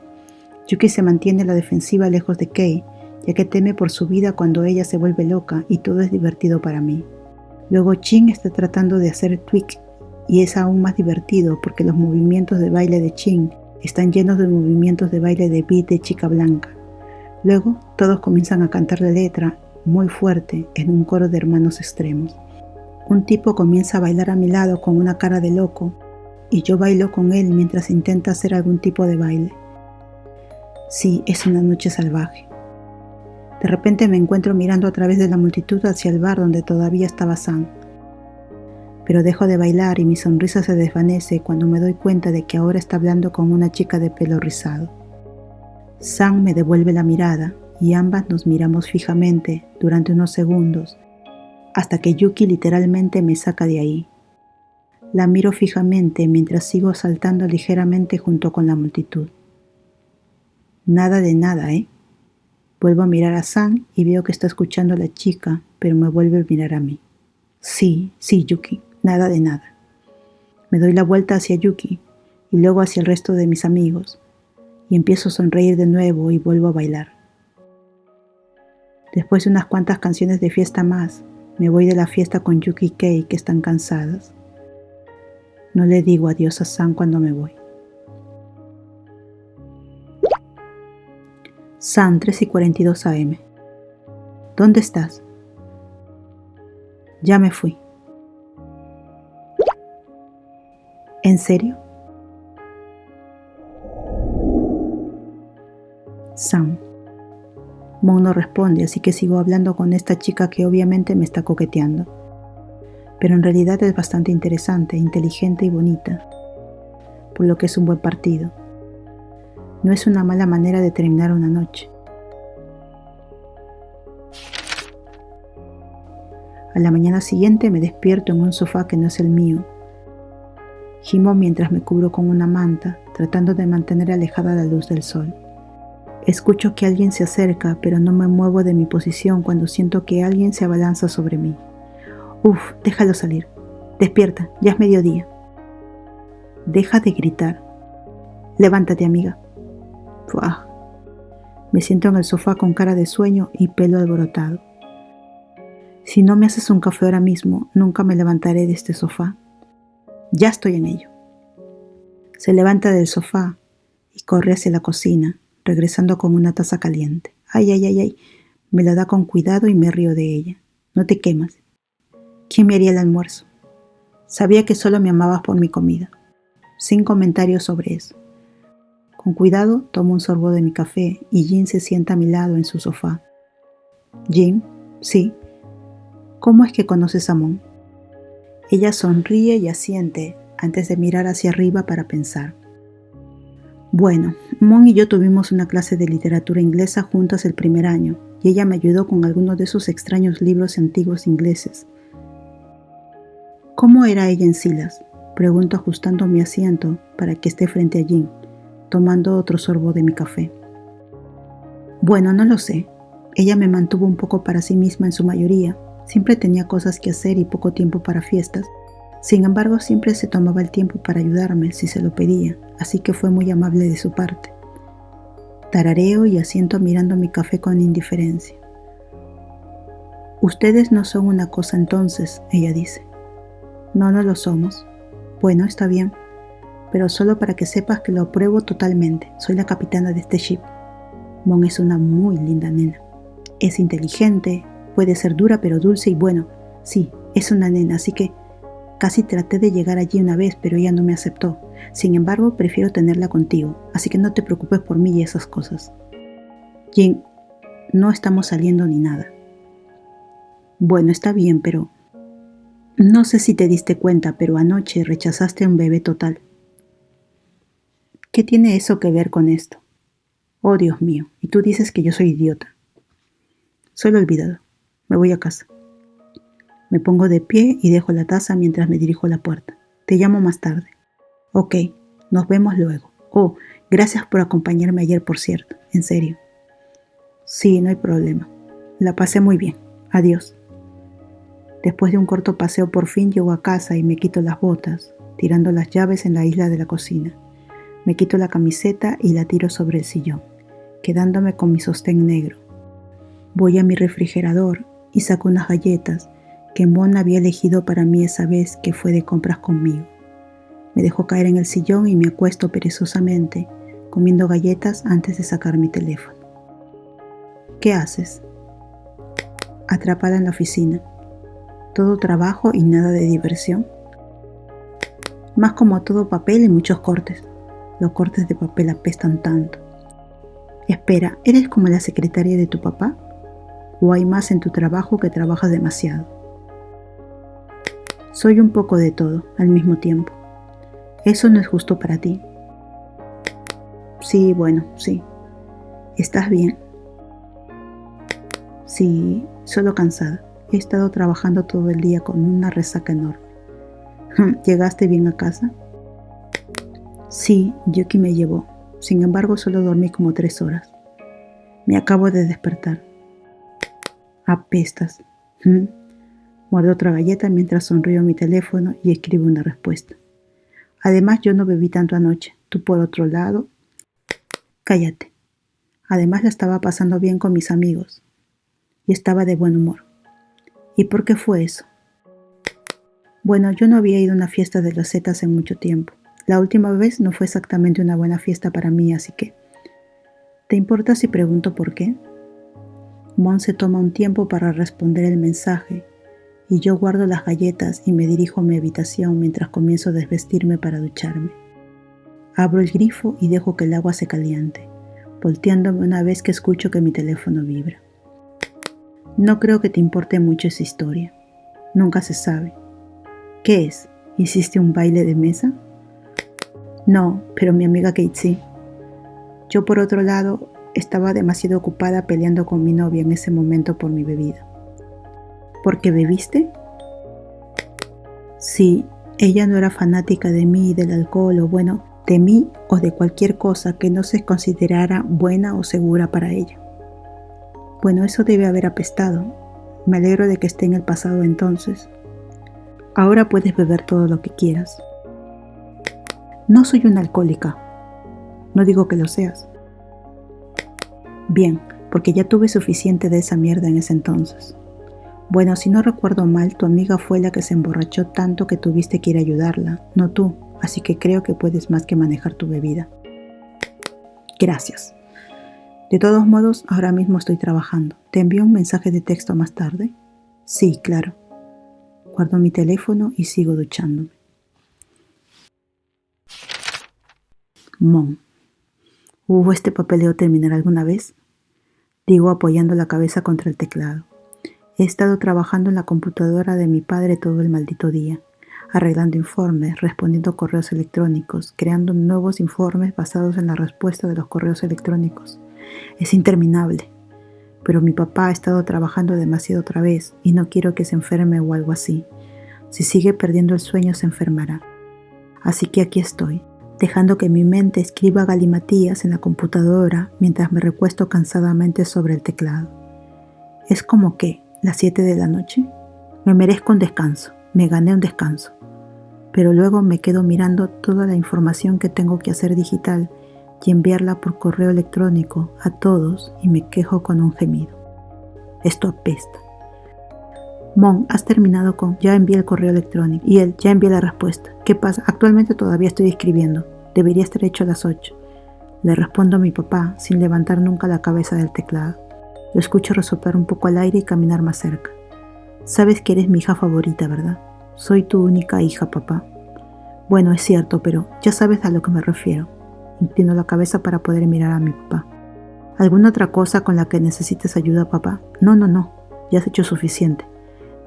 Yuki se mantiene a la defensiva lejos de Kate, ya que teme por su vida cuando ella se vuelve loca y todo es divertido para mí. Luego Chin está tratando de hacer tweak y es aún más divertido porque los movimientos de baile de Chin están llenos de movimientos de baile de beat de chica blanca. Luego todos comienzan a cantar la letra muy fuerte en un coro de hermanos extremos. Un tipo comienza a bailar a mi lado con una cara de loco y yo bailo con él mientras intenta hacer algún tipo de baile. Sí, es una noche salvaje. De repente me encuentro mirando a través de la multitud hacia el bar donde todavía estaba Sam. Pero dejo de bailar y mi sonrisa se desvanece cuando me doy cuenta de que ahora está hablando con una chica de pelo rizado. Sam me devuelve la mirada y ambas nos miramos fijamente durante unos segundos hasta que Yuki literalmente me saca de ahí. La miro fijamente mientras sigo saltando ligeramente junto con la multitud. Nada de nada, ¿eh? Vuelvo a mirar a Sam y veo que está escuchando a la chica, pero me vuelve a mirar a mí. Sí, Yuki, nada de nada. Me doy la vuelta hacia Yuki y luego hacia el resto de mis amigos y empiezo a sonreír de nuevo y vuelvo a bailar. Después de unas cuantas canciones de fiesta más, me voy de la fiesta con Yuki y Kei que están cansadas. No le digo adiós a Sam cuando me voy. Sam, 3:42 AM. ¿Dónde estás? Ya me fui. ¿En serio? Sam. Mon no responde, así que sigo hablando con esta chica que obviamente me está coqueteando. Pero en realidad es bastante interesante, inteligente y bonita, por lo que es un buen partido. No es una mala manera de terminar una noche. A la mañana siguiente me despierto en un sofá que no es el mío. Gimo mientras me cubro con una manta, tratando de mantener alejada la luz del sol. Escucho que alguien se acerca, pero no me muevo de mi posición cuando siento que alguien se abalanza sobre mí. Uf, déjalo salir. Despierta, ya es mediodía. Deja de gritar. Levántate, amiga. Fuah. Me siento en el sofá con cara de sueño y pelo alborotado. Si no me haces un café ahora mismo, nunca me levantaré de este sofá. Ya estoy en ello. Se levanta del sofá y corre hacia la cocina, regresando con una taza caliente. Ay. Me la da con cuidado y me río de ella. No te quemas. ¿Quién me haría el almuerzo? Sabía que solo me amabas por mi comida. Sin comentarios sobre eso. Con cuidado tomo un sorbo de mi café y Jin se sienta a mi lado en su sofá. Jin, sí. ¿Cómo es que conoces a Mon? Ella sonríe y asiente antes de mirar hacia arriba para pensar. Bueno, Mon y yo tuvimos una clase de literatura inglesa juntas el primer año y ella me ayudó con algunos de esos extraños libros antiguos ingleses. ¿Cómo era ella en Silas? Pregunto ajustando mi asiento para que esté frente a Jin, tomando otro sorbo de mi café. Bueno, no lo sé. Ella me mantuvo un poco para sí misma en su mayoría. Siempre tenía cosas que hacer y poco tiempo para fiestas. Sin embargo, siempre se tomaba el tiempo para ayudarme si se lo pedía, así que fue muy amable de su parte. Tarareo y asiento mirando mi café con indiferencia. Ustedes no son una cosa entonces, ella dice. No lo somos. Bueno, está bien, pero solo para que sepas que lo apruebo totalmente. Soy la capitana de este ship. Mon es una muy linda nena. Es inteligente, puede ser dura pero dulce y bueno, sí, es una nena, así que casi traté de llegar allí una vez, pero ella no me aceptó. Sin embargo, prefiero tenerla contigo, así que no te preocupes por mí y esas cosas. Jin, no estamos saliendo ni nada. Bueno, está bien, pero no sé si te diste cuenta, pero anoche rechazaste a un bebé total. ¿Qué tiene eso que ver con esto? Oh, Dios mío, y tú dices que yo soy idiota. Solo olvídalo. Me voy a casa. Me pongo de pie y dejo la taza mientras me dirijo a la puerta. Te llamo más tarde. Ok, nos vemos luego. Oh, gracias por acompañarme ayer, por cierto. En serio. Sí, no hay problema. La pasé muy bien. Adiós. Después de un corto paseo por fin llego a casa y me quito las botas, tirando las llaves en la isla de la cocina. Me quito la camiseta y la tiro sobre el sillón, quedándome con mi sostén negro. Voy a mi refrigerador y saco unas galletas que Mon había elegido para mí esa vez que fue de compras conmigo. Me dejo caer en el sillón y me acuesto perezosamente, comiendo galletas antes de sacar mi teléfono. ¿Qué haces? Atrapada en la oficina. Todo trabajo y nada de diversión. Más como todo papel y muchos cortes. Los cortes de papel apestan tanto. Espera, ¿eres como la secretaria de tu papá? ¿O hay más en tu trabajo que trabajas demasiado? Soy un poco de todo al mismo tiempo. Eso no es justo para ti. Sí, bueno, sí. ¿Estás bien? Sí, solo cansada. He estado trabajando todo el día con una resaca enorme. ¿Llegaste bien a casa? Sí, Yuki me llevó. Sin embargo, solo dormí como 3 horas. Me acabo de despertar. Apestas. Muerdo otra galleta mientras sonrío a mi teléfono y escribo una respuesta. Además, yo no bebí tanto anoche. Tú por otro lado. Cállate. Además, la estaba pasando bien con mis amigos. Y estaba de buen humor. ¿Y por qué fue eso? Bueno, yo no había ido a una fiesta de los Zetas en mucho tiempo. La última vez no fue exactamente una buena fiesta para mí, así que... ¿Te importa si pregunto por qué? Mon se toma un tiempo para responder el mensaje y yo guardo las galletas y me dirijo a mi habitación mientras comienzo a desvestirme para ducharme. Abro el grifo y dejo que el agua se caliente, volteándome una vez que escucho que mi teléfono vibra. No creo que te importe mucho esa historia. Nunca se sabe. ¿Qué es? ¿Hiciste un baile de mesa? No, pero mi amiga Kate sí. Yo, por otro lado, estaba demasiado ocupada peleando con mi novia en ese momento por mi bebida. ¿Por qué bebiste? Sí, ella no era fanática de mí y del alcohol, o bueno, de mí o de cualquier cosa que no se considerara buena o segura para ella. Bueno, eso debe haber apestado. Me alegro de que esté en el pasado entonces. Ahora puedes beber todo lo que quieras. No soy una alcohólica. No digo que lo seas. Bien, porque ya tuve suficiente de esa mierda en ese entonces. Bueno, si no recuerdo mal, tu amiga fue la que se emborrachó tanto que tuviste que ir a ayudarla, no tú, así que creo que puedes más que manejar tu bebida. Gracias. De todos modos, ahora mismo estoy trabajando. ¿Te envío un mensaje de texto más tarde? Sí, claro. Guardo mi teléfono y sigo duchándome. Mon. ¿Hubo este papeleo terminar alguna vez? Digo apoyando la cabeza contra el teclado. He estado trabajando en la computadora de mi padre todo el maldito día, arreglando informes, respondiendo correos electrónicos, creando nuevos informes basados en la respuesta de los correos electrónicos. Es interminable. Pero mi papá ha estado trabajando demasiado otra vez y no quiero que se enferme o algo así. Si sigue perdiendo el sueño se enfermará. Así que aquí estoy, dejando que mi mente escriba galimatías en la computadora mientras me recuesto cansadamente sobre el teclado. Es como que, ¿las 7 de la noche? Me merezco un descanso, me gané un descanso. Pero luego me quedo mirando toda la información que tengo que hacer digital y enviarla por correo electrónico a todos y me quejo con un gemido. Esto apesta. Mon, has terminado con ya envié el correo electrónico y él ya envié la respuesta. ¿Qué pasa? Actualmente todavía estoy escribiendo. Debería estar hecho a las 8. Le respondo a mi papá sin levantar nunca la cabeza del teclado. Lo escucho resoplar un poco al aire y caminar más cerca. Sabes que eres mi hija favorita, ¿verdad? Soy tu única hija, papá. Bueno, es cierto, pero ya sabes a lo que me refiero. Inclino la cabeza para poder mirar a mi papá. ¿Alguna otra cosa con la que necesites ayuda, papá? No. Ya has hecho suficiente.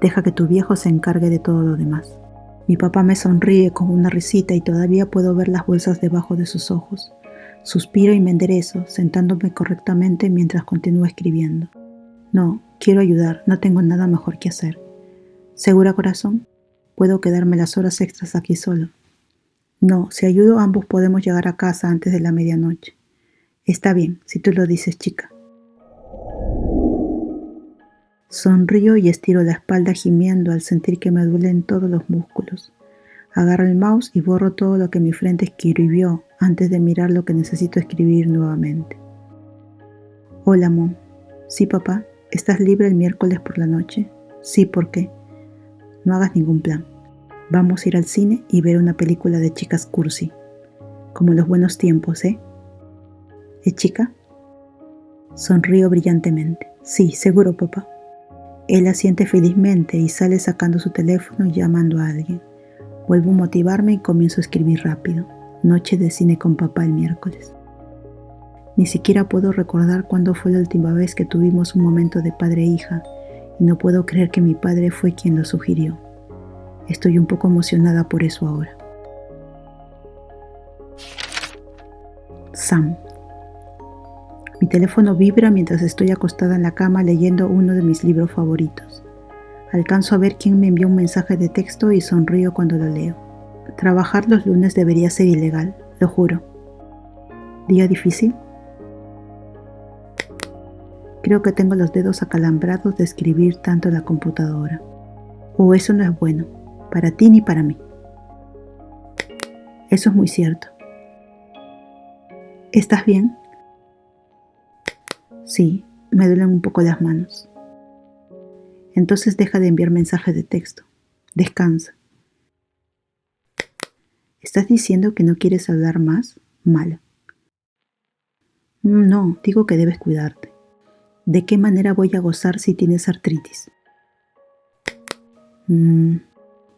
Deja que tu viejo se encargue de todo lo demás. Mi papá me sonríe con una risita y todavía puedo ver las bolsas debajo de sus ojos. Suspiro y me enderezo, sentándome correctamente mientras continúo escribiendo. No, quiero ayudar, no tengo nada mejor que hacer. ¿Segura, corazón? ¿Puedo quedarme las horas extras aquí solo? No, si ayudo ambos podemos llegar a casa antes de la medianoche. Está bien, si tú lo dices, chica. Sonrío y estiro la espalda gimiendo al sentir que me duelen todos los músculos. Agarro el mouse y borro todo lo que mi frente escribió antes de mirar lo que necesito escribir nuevamente. Hola, Mon. Sí, papá. ¿Estás libre el miércoles por la noche? Sí, ¿por qué? No hagas ningún plan. Vamos a ir al cine y ver una película de chicas cursi. Como en los buenos tiempos, ¿eh? ¿Es chica? Sonrío brillantemente. Sí, seguro, papá. Él asiente felizmente y sale sacando su teléfono y llamando a alguien. Vuelvo a motivarme y comienzo a escribir rápido. Noche de cine con papá el miércoles. Ni siquiera puedo recordar cuándo fue la última vez que tuvimos un momento de padre e hija, y no puedo creer que mi padre fue quien lo sugirió. Estoy un poco emocionada por eso ahora. Sam. Mi teléfono vibra mientras estoy acostada en la cama leyendo uno de mis libros favoritos. Alcanzo a ver quién me envió un mensaje de texto y sonrío cuando lo leo. Trabajar los lunes debería ser ilegal, lo juro. ¿Día difícil? Creo que tengo los dedos acalambrados de escribir tanto en la computadora. O eso no es bueno, para ti ni para mí. Eso es muy cierto. ¿Estás bien? Sí, me duelen un poco las manos. Entonces deja de enviar mensajes de texto. Descansa. ¿Estás diciendo que no quieres hablar más? Malo. No, digo que debes cuidarte. ¿De qué manera voy a gozar si tienes artritis?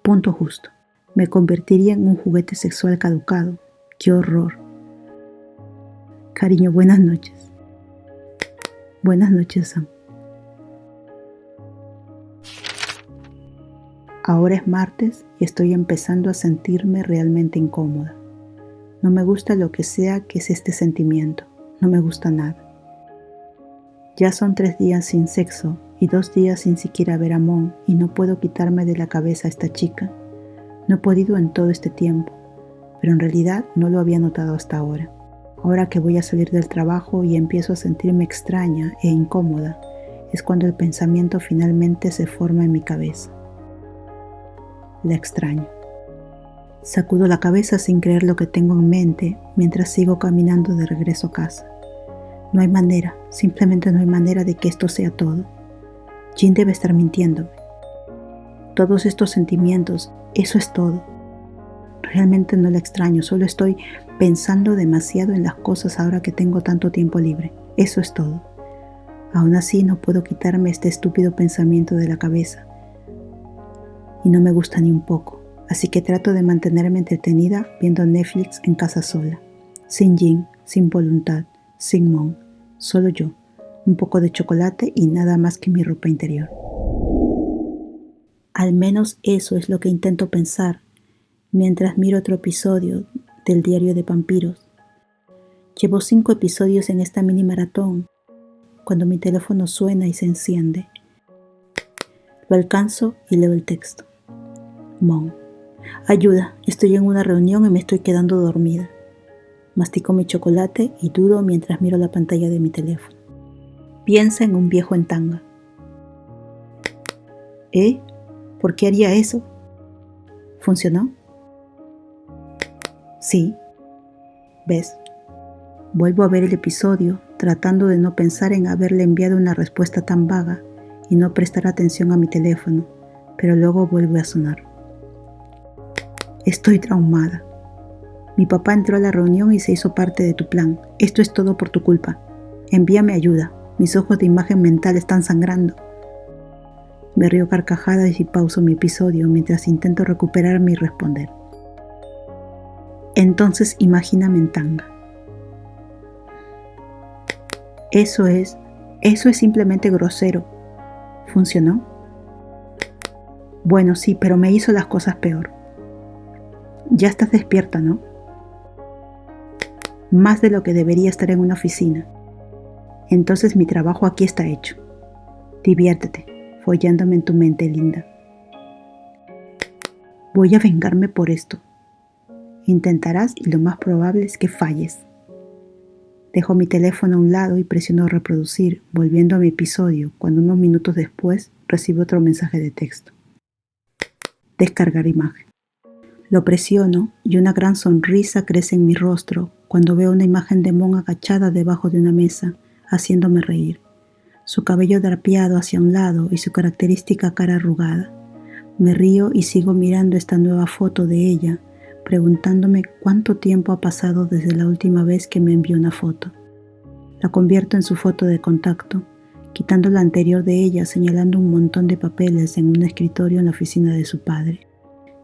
Punto justo. Me convertiría en un juguete sexual caducado. ¡Qué horror! Cariño, buenas noches. Buenas noches, Sam. Ahora es martes y estoy empezando a sentirme realmente incómoda. No me gusta lo que sea que es este sentimiento. No me gusta nada. Ya son 3 días sin sexo y 2 días sin siquiera ver a Mon y no puedo quitarme de la cabeza a esta chica. No he podido en todo este tiempo, pero en realidad no lo había notado hasta ahora. Ahora que voy a salir del trabajo y empiezo a sentirme extraña e incómoda, es cuando el pensamiento finalmente se forma en mi cabeza. La extraño. Sacudo la cabeza sin creer lo que tengo en mente mientras sigo caminando de regreso a casa. No hay manera, simplemente no hay manera de que esto sea todo. Jin debe estar mintiéndome. Todos estos sentimientos, eso es todo. Realmente no la extraño, solo estoy pensando demasiado en las cosas ahora que tengo tanto tiempo libre. Eso es todo. Aún así no puedo quitarme este estúpido pensamiento de la cabeza. Y no me gusta ni un poco, así que trato de mantenerme entretenida viendo Netflix en casa sola. Sin Jin, sin voluntad, sin Mon, solo yo, un poco de chocolate y nada más que mi ropa interior. Al menos eso es lo que intento pensar mientras miro otro episodio del Diario de Vampiros. Llevo 5 episodios en esta mini maratón cuando mi teléfono suena y se enciende. Lo alcanzo y leo el texto. Mon. Ayuda, estoy en una reunión y me estoy quedando dormida. Mastico mi chocolate y dudo mientras miro la pantalla de mi teléfono. Piensa en un viejo en tanga. ¿Por qué haría eso? ¿Funcionó? Sí. ¿Ves? Vuelvo a ver el episodio, tratando de no pensar en haberle enviado una respuesta tan vaga y no prestar atención a mi teléfono, pero luego vuelve a sonar. Estoy traumada. Mi papá entró a la reunión y se hizo parte de tu plan. Esto es todo por tu culpa. Envíame ayuda. Mis ojos de imagen mental están sangrando. Me río carcajadas y pauso mi episodio mientras intento recuperarme y responder. Entonces imagíname en tanga. Eso es simplemente grosero. ¿Funcionó? Bueno, sí, pero me hizo las cosas peor. Ya estás despierta, ¿no? Más de lo que debería estar en una oficina. Entonces mi trabajo aquí está hecho. Diviértete, follándome en tu mente, linda. Voy a vengarme por esto. Intentarás y lo más probable es que falles. Dejo mi teléfono a un lado y presiono reproducir, volviendo a mi episodio, cuando unos minutos después recibo otro mensaje de texto. Descargar imagen. Lo presiono y una gran sonrisa crece en mi rostro cuando veo una imagen de Mon agachada debajo de una mesa, haciéndome reír. Su cabello drapeado hacia un lado y su característica cara arrugada. Me río y sigo mirando esta nueva foto de ella, preguntándome cuánto tiempo ha pasado desde la última vez que me envió una foto. La convierto en su foto de contacto, quitando la anterior de ella, señalando un montón de papeles en un escritorio en la oficina de su padre.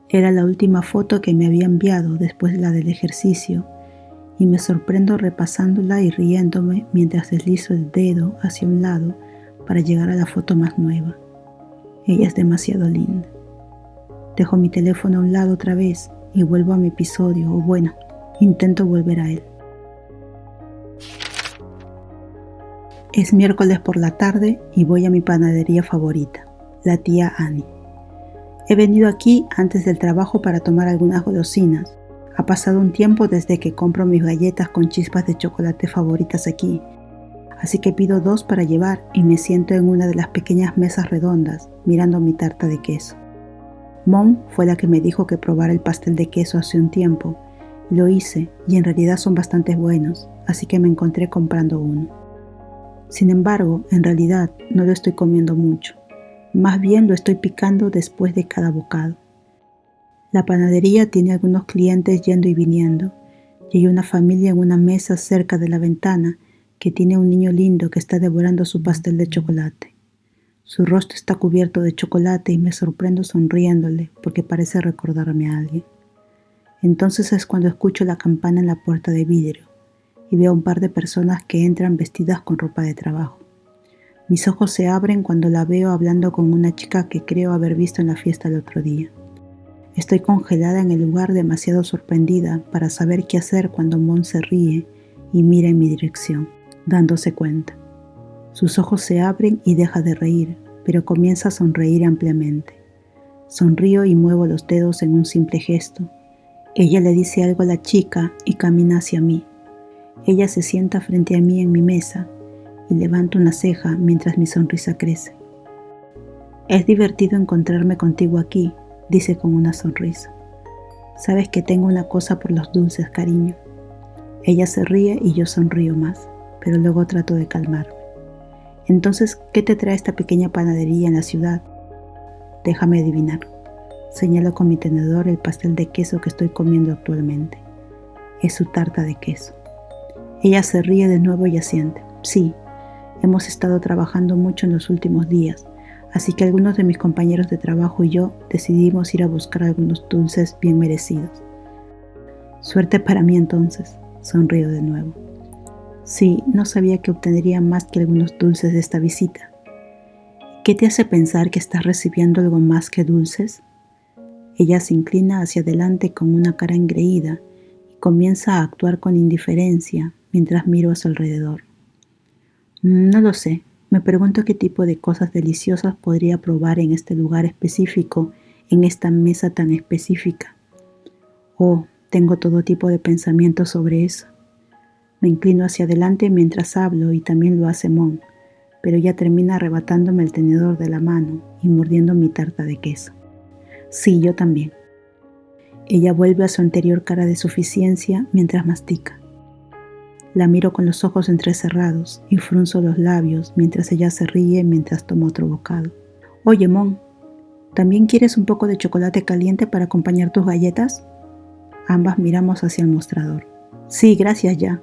Era la última foto que me había enviado después de la del ejercicio, y me sorprendo repasándola y riéndome mientras deslizo el dedo hacia un lado para llegar a la foto más nueva. Ella es demasiado linda. Dejo mi teléfono a un lado otra vez y vuelvo a mi episodio, o bueno, intento volver a él. Es miércoles por la tarde y voy a mi panadería favorita, la tía Annie. He venido aquí antes del trabajo para tomar algunas golosinas. Ha pasado un tiempo desde que compro mis galletas con chispas de chocolate favoritas aquí, así que pido 2 para llevar y me siento en una de las pequeñas mesas redondas, mirando mi tarta de queso. Mon fue la que me dijo que probara el pastel de queso hace un tiempo. Lo hice y en realidad son bastante buenos, así que me encontré comprando uno. Sin embargo, en realidad no lo estoy comiendo mucho. Más bien lo estoy picando después de cada bocado. La panadería tiene algunos clientes yendo y viniendo, y hay una familia en una mesa cerca de la ventana que tiene un niño lindo que está devorando su pastel de chocolate. Su rostro está cubierto de chocolate y me sorprendo sonriéndole porque parece recordarme a alguien. Entonces es cuando escucho la campana en la puerta de vidrio y veo un par de personas que entran vestidas con ropa de trabajo. Mis ojos se abren cuando la veo hablando con una chica que creo haber visto en la fiesta el otro día. Estoy congelada en el lugar, demasiado sorprendida para saber qué hacer cuando Mon se ríe y mira en mi dirección, dándose cuenta. Sus ojos se abren y deja de reír, pero comienza a sonreír ampliamente. Sonrío y muevo los dedos en un simple gesto. Ella le dice algo a la chica y camina hacia mí. Ella se sienta frente a mí en mi mesa y levanto una ceja mientras mi sonrisa crece. Es divertido encontrarme contigo aquí, dice con una sonrisa. Sabes que tengo una cosa por los dulces, cariño. Ella se ríe y yo sonrío más, pero luego trato de calmarme. Entonces, ¿qué te trae esta pequeña panadería en la ciudad? Déjame adivinar. Señalo con mi tenedor el pastel de queso que estoy comiendo actualmente. Es su tarta de queso. Ella se ríe de nuevo y asiente. Sí, hemos estado trabajando mucho en los últimos días, así que algunos de mis compañeros de trabajo y yo decidimos ir a buscar algunos dulces bien merecidos. Suerte para mí entonces, sonrío de nuevo. Sí, no sabía que obtendría más que algunos dulces de esta visita. ¿Qué te hace pensar que estás recibiendo algo más que dulces? Ella se inclina hacia adelante con una cara engreída y comienza a actuar con indiferencia mientras miro a su alrededor. No lo sé. Me pregunto qué tipo de cosas deliciosas podría probar en este lugar específico, en esta mesa tan específica. Oh, tengo todo tipo de pensamientos sobre eso. Me inclino hacia adelante mientras hablo y también lo hace Mon, pero ella termina arrebatándome el tenedor de la mano y mordiendo mi tarta de queso. Sí, yo también. Ella vuelve a su anterior cara de suficiencia mientras mastica. La miro con los ojos entrecerrados y frunzo los labios mientras ella se ríe mientras toma otro bocado. Oye, Mon, ¿también quieres un poco de chocolate caliente para acompañar tus galletas? Ambas miramos hacia el mostrador. Sí, gracias ya.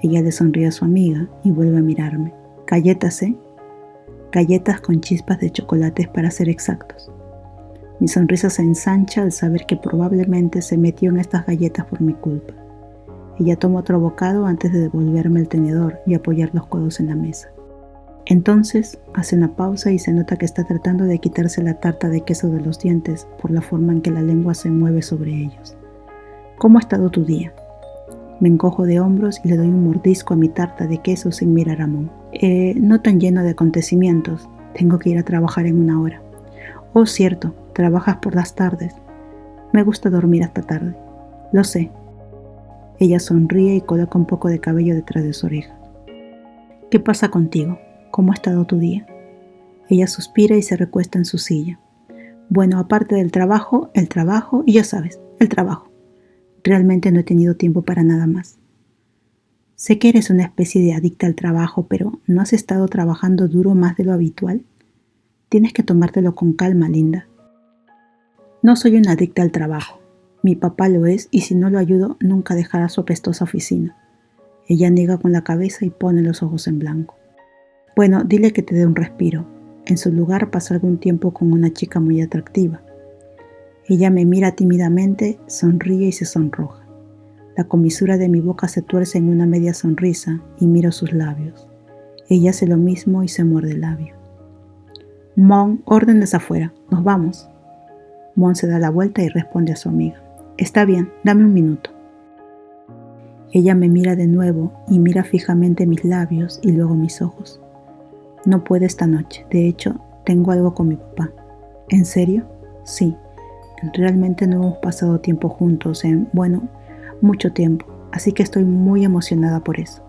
Ella le sonríe a su amiga y vuelve a mirarme. Galletas, ¿eh? Galletas con chispas de chocolates para ser exactos. Mi sonrisa se ensancha al saber que probablemente se metió en estas galletas por mi culpa. Ella toma otro bocado antes de devolverme el tenedor y apoyar los codos en la mesa. Entonces hace una pausa y se nota que está tratando de quitarse la tarta de queso de los dientes por la forma en que la lengua se mueve sobre ellos. ¿Cómo ha estado tu día? Me encojo de hombros y le doy un mordisco a mi tarta de queso sin mirar a Mon. No tan lleno de acontecimientos. Tengo que ir a trabajar en 1 hora. Oh, cierto, trabajas por las tardes. Me gusta dormir hasta tarde. Lo sé. Ella sonríe y coloca un poco de cabello detrás de su oreja. ¿Qué pasa contigo? ¿Cómo ha estado tu día? Ella suspira y se recuesta en su silla. Bueno, aparte del trabajo, el trabajo y ya sabes, el trabajo. Realmente no he tenido tiempo para nada más. Sé que eres una especie de adicta al trabajo, pero ¿no has estado trabajando duro más de lo habitual? Tienes que tomártelo con calma, linda. No soy una adicta al trabajo. Mi papá lo es y si no lo ayudo nunca dejará su apestosa oficina. Ella niega con la cabeza y pone los ojos en blanco. Bueno, dile que te dé un respiro. En su lugar pasó algún tiempo con una chica muy atractiva. Ella me mira tímidamente, sonríe y se sonroja. La comisura de mi boca se tuerce en una media sonrisa y miro sus labios. Ella hace lo mismo y se muerde el labio. Mon, órdenes afuera, nos vamos. Mon se da la vuelta y responde a su amiga. Está bien, dame un minuto. Ella me mira de nuevo y mira fijamente mis labios y luego mis ojos. No puedo esta noche, de hecho, tengo algo con mi papá. ¿En serio? Sí. Realmente no hemos pasado tiempo juntos mucho tiempo, así que estoy muy emocionada por eso.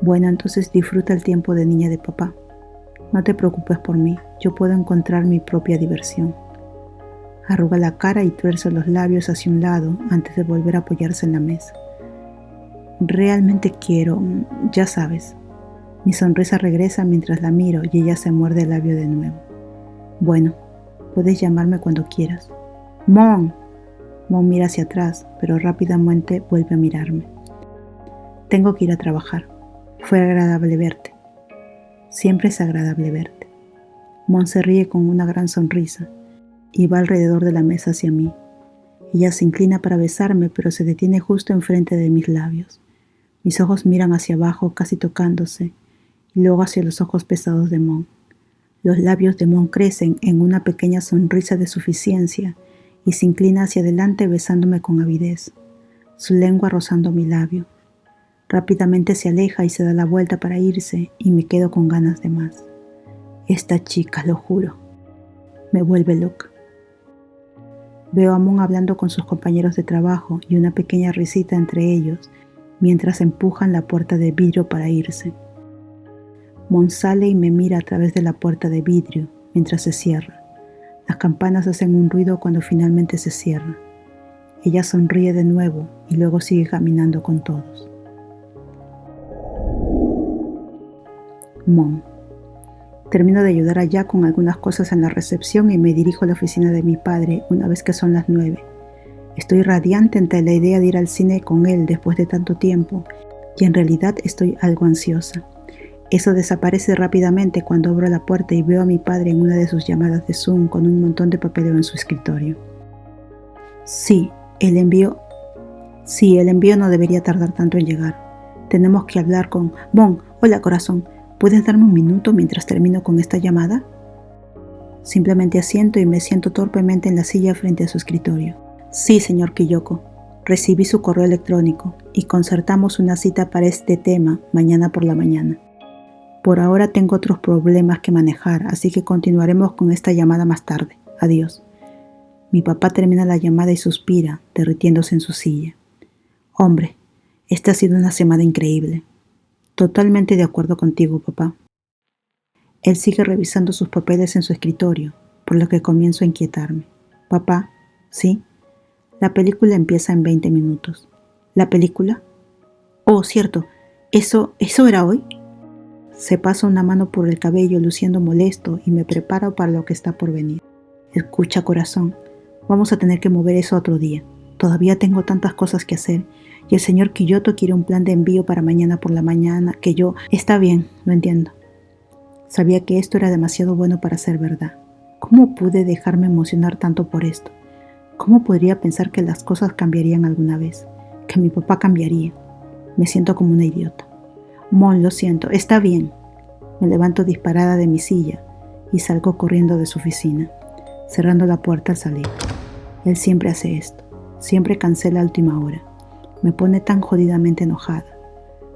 Bueno, entonces disfruta el tiempo de niña de papá. No te preocupes por mí, yo puedo encontrar mi propia diversión. Arruga la cara y tuerce los labios hacia un lado antes de volver a apoyarse en la mesa. Realmente quiero, ya sabes. Mi sonrisa regresa mientras la miro y ella se muerde el labio de nuevo. Bueno, puedes llamarme cuando quieras. ¡Mon! Mon mira hacia atrás, pero rápidamente vuelve a mirarme. Tengo que ir a trabajar. Fue agradable verte. Siempre es agradable verte. Mon se ríe con una gran sonrisa y va alrededor de la mesa hacia mí. Ella se inclina para besarme, pero se detiene justo enfrente de mis labios. Mis ojos miran hacia abajo, casi tocándose, y luego hacia los ojos pesados de Mon. Los labios de Mon crecen en una pequeña sonrisa de suficiencia y se inclina hacia adelante besándome con avidez, su lengua rozando mi labio. Rápidamente se aleja y se da la vuelta para irse y me quedo con ganas de más. Esta chica, lo juro, me vuelve loca. Veo a Mon hablando con sus compañeros de trabajo y una pequeña risita entre ellos mientras empujan la puerta de vidrio para irse. Mon sale y me mira a través de la puerta de vidrio mientras se cierra. Las campanas hacen un ruido cuando finalmente se cierra. Ella sonríe de nuevo y luego sigue caminando con todos. Mon. Termino de ayudar a Jack con algunas cosas en la recepción y me dirijo a la oficina de mi padre una vez que son las 9. Estoy radiante ante la idea de ir al cine con él después de tanto tiempo y en realidad estoy algo ansiosa. Eso desaparece rápidamente cuando abro la puerta y veo a mi padre en una de sus llamadas de Zoom con un montón de papeleo en su escritorio. Sí, el envío no debería tardar tanto en llegar. Tenemos que hablar con... Mon, hola corazón. ¿Puedes darme un minuto mientras termino con esta llamada? Simplemente asiento y me siento torpemente en la silla frente a su escritorio. Sí, señor Kiyoko. Recibí su correo electrónico y concertamos una cita para este tema mañana por la mañana. Por ahora tengo otros problemas que manejar, así que continuaremos con esta llamada más tarde. Adiós. Mi papá termina la llamada y suspira, derritiéndose en su silla. Hombre, esta ha sido una semana increíble. Totalmente de acuerdo contigo, papá. Él sigue revisando sus papeles en su escritorio, por lo que comienzo a inquietarme. Papá, ¿sí? La película empieza en 20 minutos. ¿La película? Oh, cierto. ¿Eso era hoy? Se pasa una mano por el cabello luciendo molesto y me preparo para lo que está por venir. Escucha, corazón, vamos a tener que mover eso otro día. Todavía tengo tantas cosas que hacer y el señor Kyoto quiere un plan de envío para mañana por la mañana que yo... Está bien, lo entiendo. Sabía que esto era demasiado bueno para ser verdad. ¿Cómo pude dejarme emocionar tanto por esto? ¿Cómo podría pensar que las cosas cambiarían alguna vez? Que mi papá cambiaría. Me siento como una idiota. Mon, lo siento, está bien. Me levanto disparada de mi silla y salgo corriendo de su oficina, cerrando la puerta al salir. Él siempre hace esto. Siempre cancela a última hora. Me pone tan jodidamente enojada.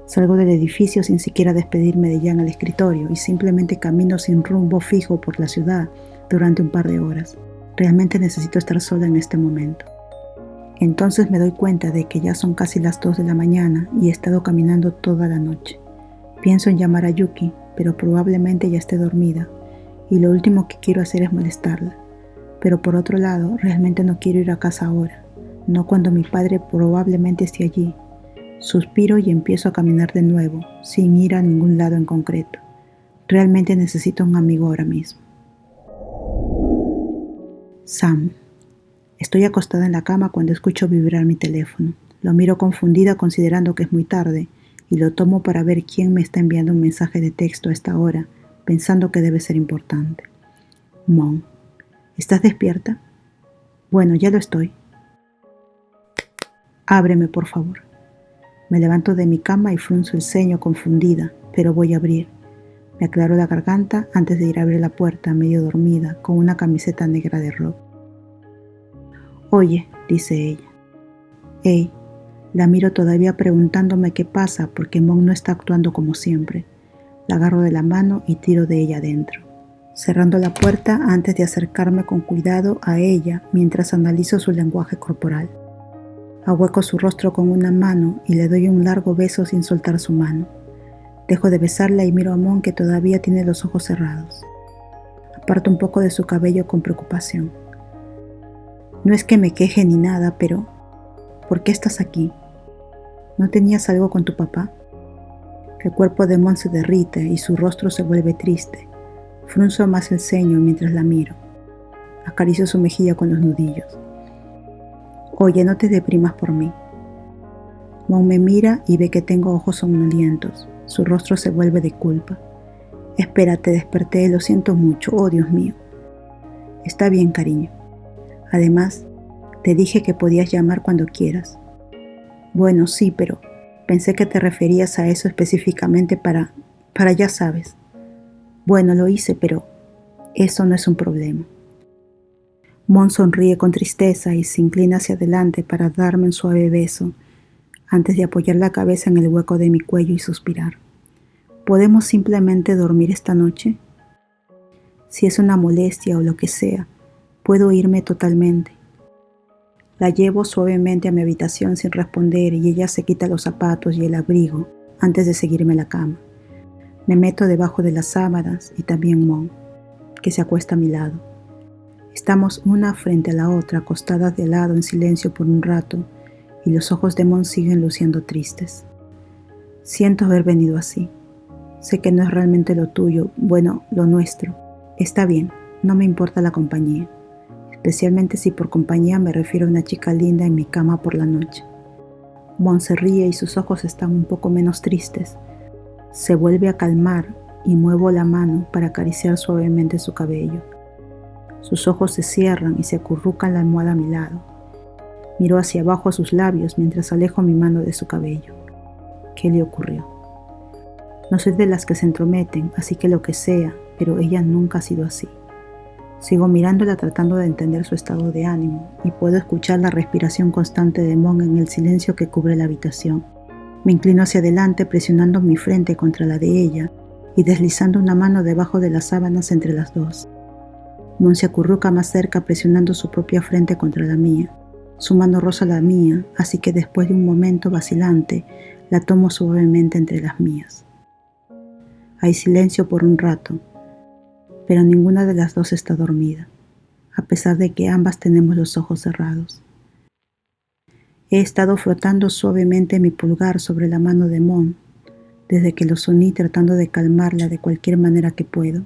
Salgo del edificio sin siquiera despedirme de Jan al escritorio y simplemente camino sin rumbo fijo por la ciudad durante un par de horas. Realmente necesito estar sola en este momento. Entonces me doy cuenta de que ya son casi las 2 de la mañana y he estado caminando toda la noche. Pienso en llamar a Yuki, pero probablemente ya esté dormida y lo último que quiero hacer es molestarla. Pero por otro lado, realmente no quiero ir a casa ahora, no cuando mi padre probablemente esté allí. Suspiro y empiezo a caminar de nuevo, sin ir a ningún lado en concreto. Realmente necesito un amigo ahora mismo. Sam. Estoy acostada en la cama cuando escucho vibrar mi teléfono. Lo miro confundida considerando que es muy tarde y lo tomo para ver quién me está enviando un mensaje de texto a esta hora, pensando que debe ser importante. Mon. ¿Estás despierta? Bueno, ya lo estoy. Ábreme, por favor. Me levanto de mi cama y frunzo el ceño confundida, pero voy a abrir. Me aclaro la garganta antes de ir a abrir la puerta, medio dormida, con una camiseta negra de rock. Oye, dice ella. Hey, la miro todavía preguntándome qué pasa porque Mon no está actuando como siempre. La agarro de la mano y tiro de ella adentro, cerrando la puerta antes de acercarme con cuidado a ella mientras analizo su lenguaje corporal. Ahueco su rostro con una mano y le doy un largo beso sin soltar su mano. Dejo de besarla y miro a Mon, que todavía tiene los ojos cerrados. Aparto un poco de su cabello con preocupación. No es que me queje ni nada, pero ¿por qué estás aquí? ¿No tenías algo con tu papá? El cuerpo de Mon se derrite y su rostro se vuelve triste. Frunzo más el ceño mientras la miro. Acaricio su mejilla con los nudillos. Oye, no te deprimas por mí. Mon me mira y ve que tengo ojos somnolientos. Su rostro se vuelve de culpa. Espérate, desperté, lo siento mucho, oh Dios mío. Está bien, cariño. Además, te dije que podías llamar cuando quieras. Bueno, sí, pero pensé que te referías a eso específicamente para ya sabes. Bueno, lo hice, pero eso no es un problema. Mon sonríe con tristeza y se inclina hacia adelante para darme un suave beso, antes de apoyar la cabeza en el hueco de mi cuello y suspirar. ¿Podemos simplemente dormir esta noche? Si es una molestia o lo que sea, puedo irme totalmente. La llevo suavemente a mi habitación sin responder y ella se quita los zapatos y el abrigo antes de seguirme a la cama. Me meto debajo de las sábanas y también Mon, que se acuesta a mi lado. Estamos una frente a la otra, acostadas de lado en silencio por un rato, y los ojos de Mon siguen luciendo tristes. Siento haber venido así. Sé que no es realmente lo tuyo, bueno, lo nuestro. Está bien, no me importa la compañía, especialmente si por compañía me refiero a una chica linda en mi cama por la noche. Mon se ríe y sus ojos están un poco menos tristes. Se vuelve a calmar y muevo la mano para acariciar suavemente su cabello. Sus ojos se cierran y se acurrucan la almohada a mi lado. Miro hacia abajo a sus labios mientras alejo mi mano de su cabello. ¿Qué le ocurrió? No soy de las que se entrometen, así que lo que sea, pero ella nunca ha sido así. Sigo mirándola tratando de entender su estado de ánimo y puedo escuchar la respiración constante de Mon en el silencio que cubre la habitación. Me inclino hacia adelante presionando mi frente contra la de ella y deslizando una mano debajo de las sábanas entre las dos. Mon se acurruca más cerca presionando su propia frente contra la mía. Su mano roza la mía, así que después de un momento vacilante, la tomo suavemente entre las mías. Hay silencio por un rato, pero ninguna de las dos está dormida, a pesar de que ambas tenemos los ojos cerrados. He estado frotando suavemente mi pulgar sobre la mano de Mon, desde que lo soní tratando de calmarla de cualquier manera que puedo.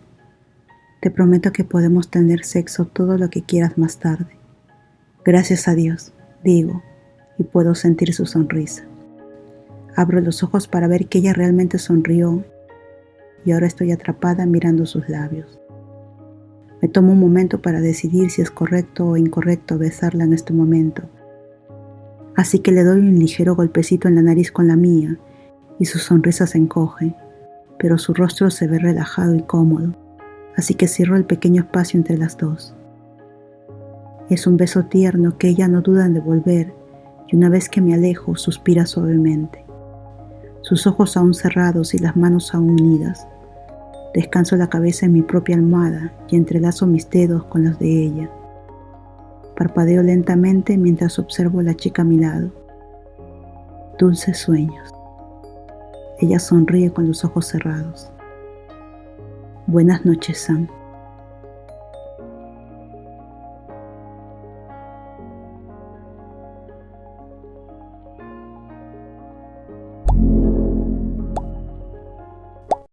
Te prometo que podemos tener sexo todo lo que quieras más tarde. Gracias a Dios, digo, y puedo sentir su sonrisa. Abro los ojos para ver que ella realmente sonrió y ahora estoy atrapada mirando sus labios. Me tomo un momento para decidir si es correcto o incorrecto besarla en este momento. Así que le doy un ligero golpecito en la nariz con la mía y su sonrisa se encoge, pero su rostro se ve relajado y cómodo. Así que cierro el pequeño espacio entre las dos. Es un beso tierno que ella no duda en devolver y una vez que me alejo suspira suavemente. Sus ojos aún cerrados y las manos aún unidas. Descanso la cabeza en mi propia almohada y entrelazo mis dedos con los de ella. Parpadeo lentamente mientras observo a la chica a mi lado. Dulces sueños. Ella sonríe con los ojos cerrados. Buenas noches, Sam.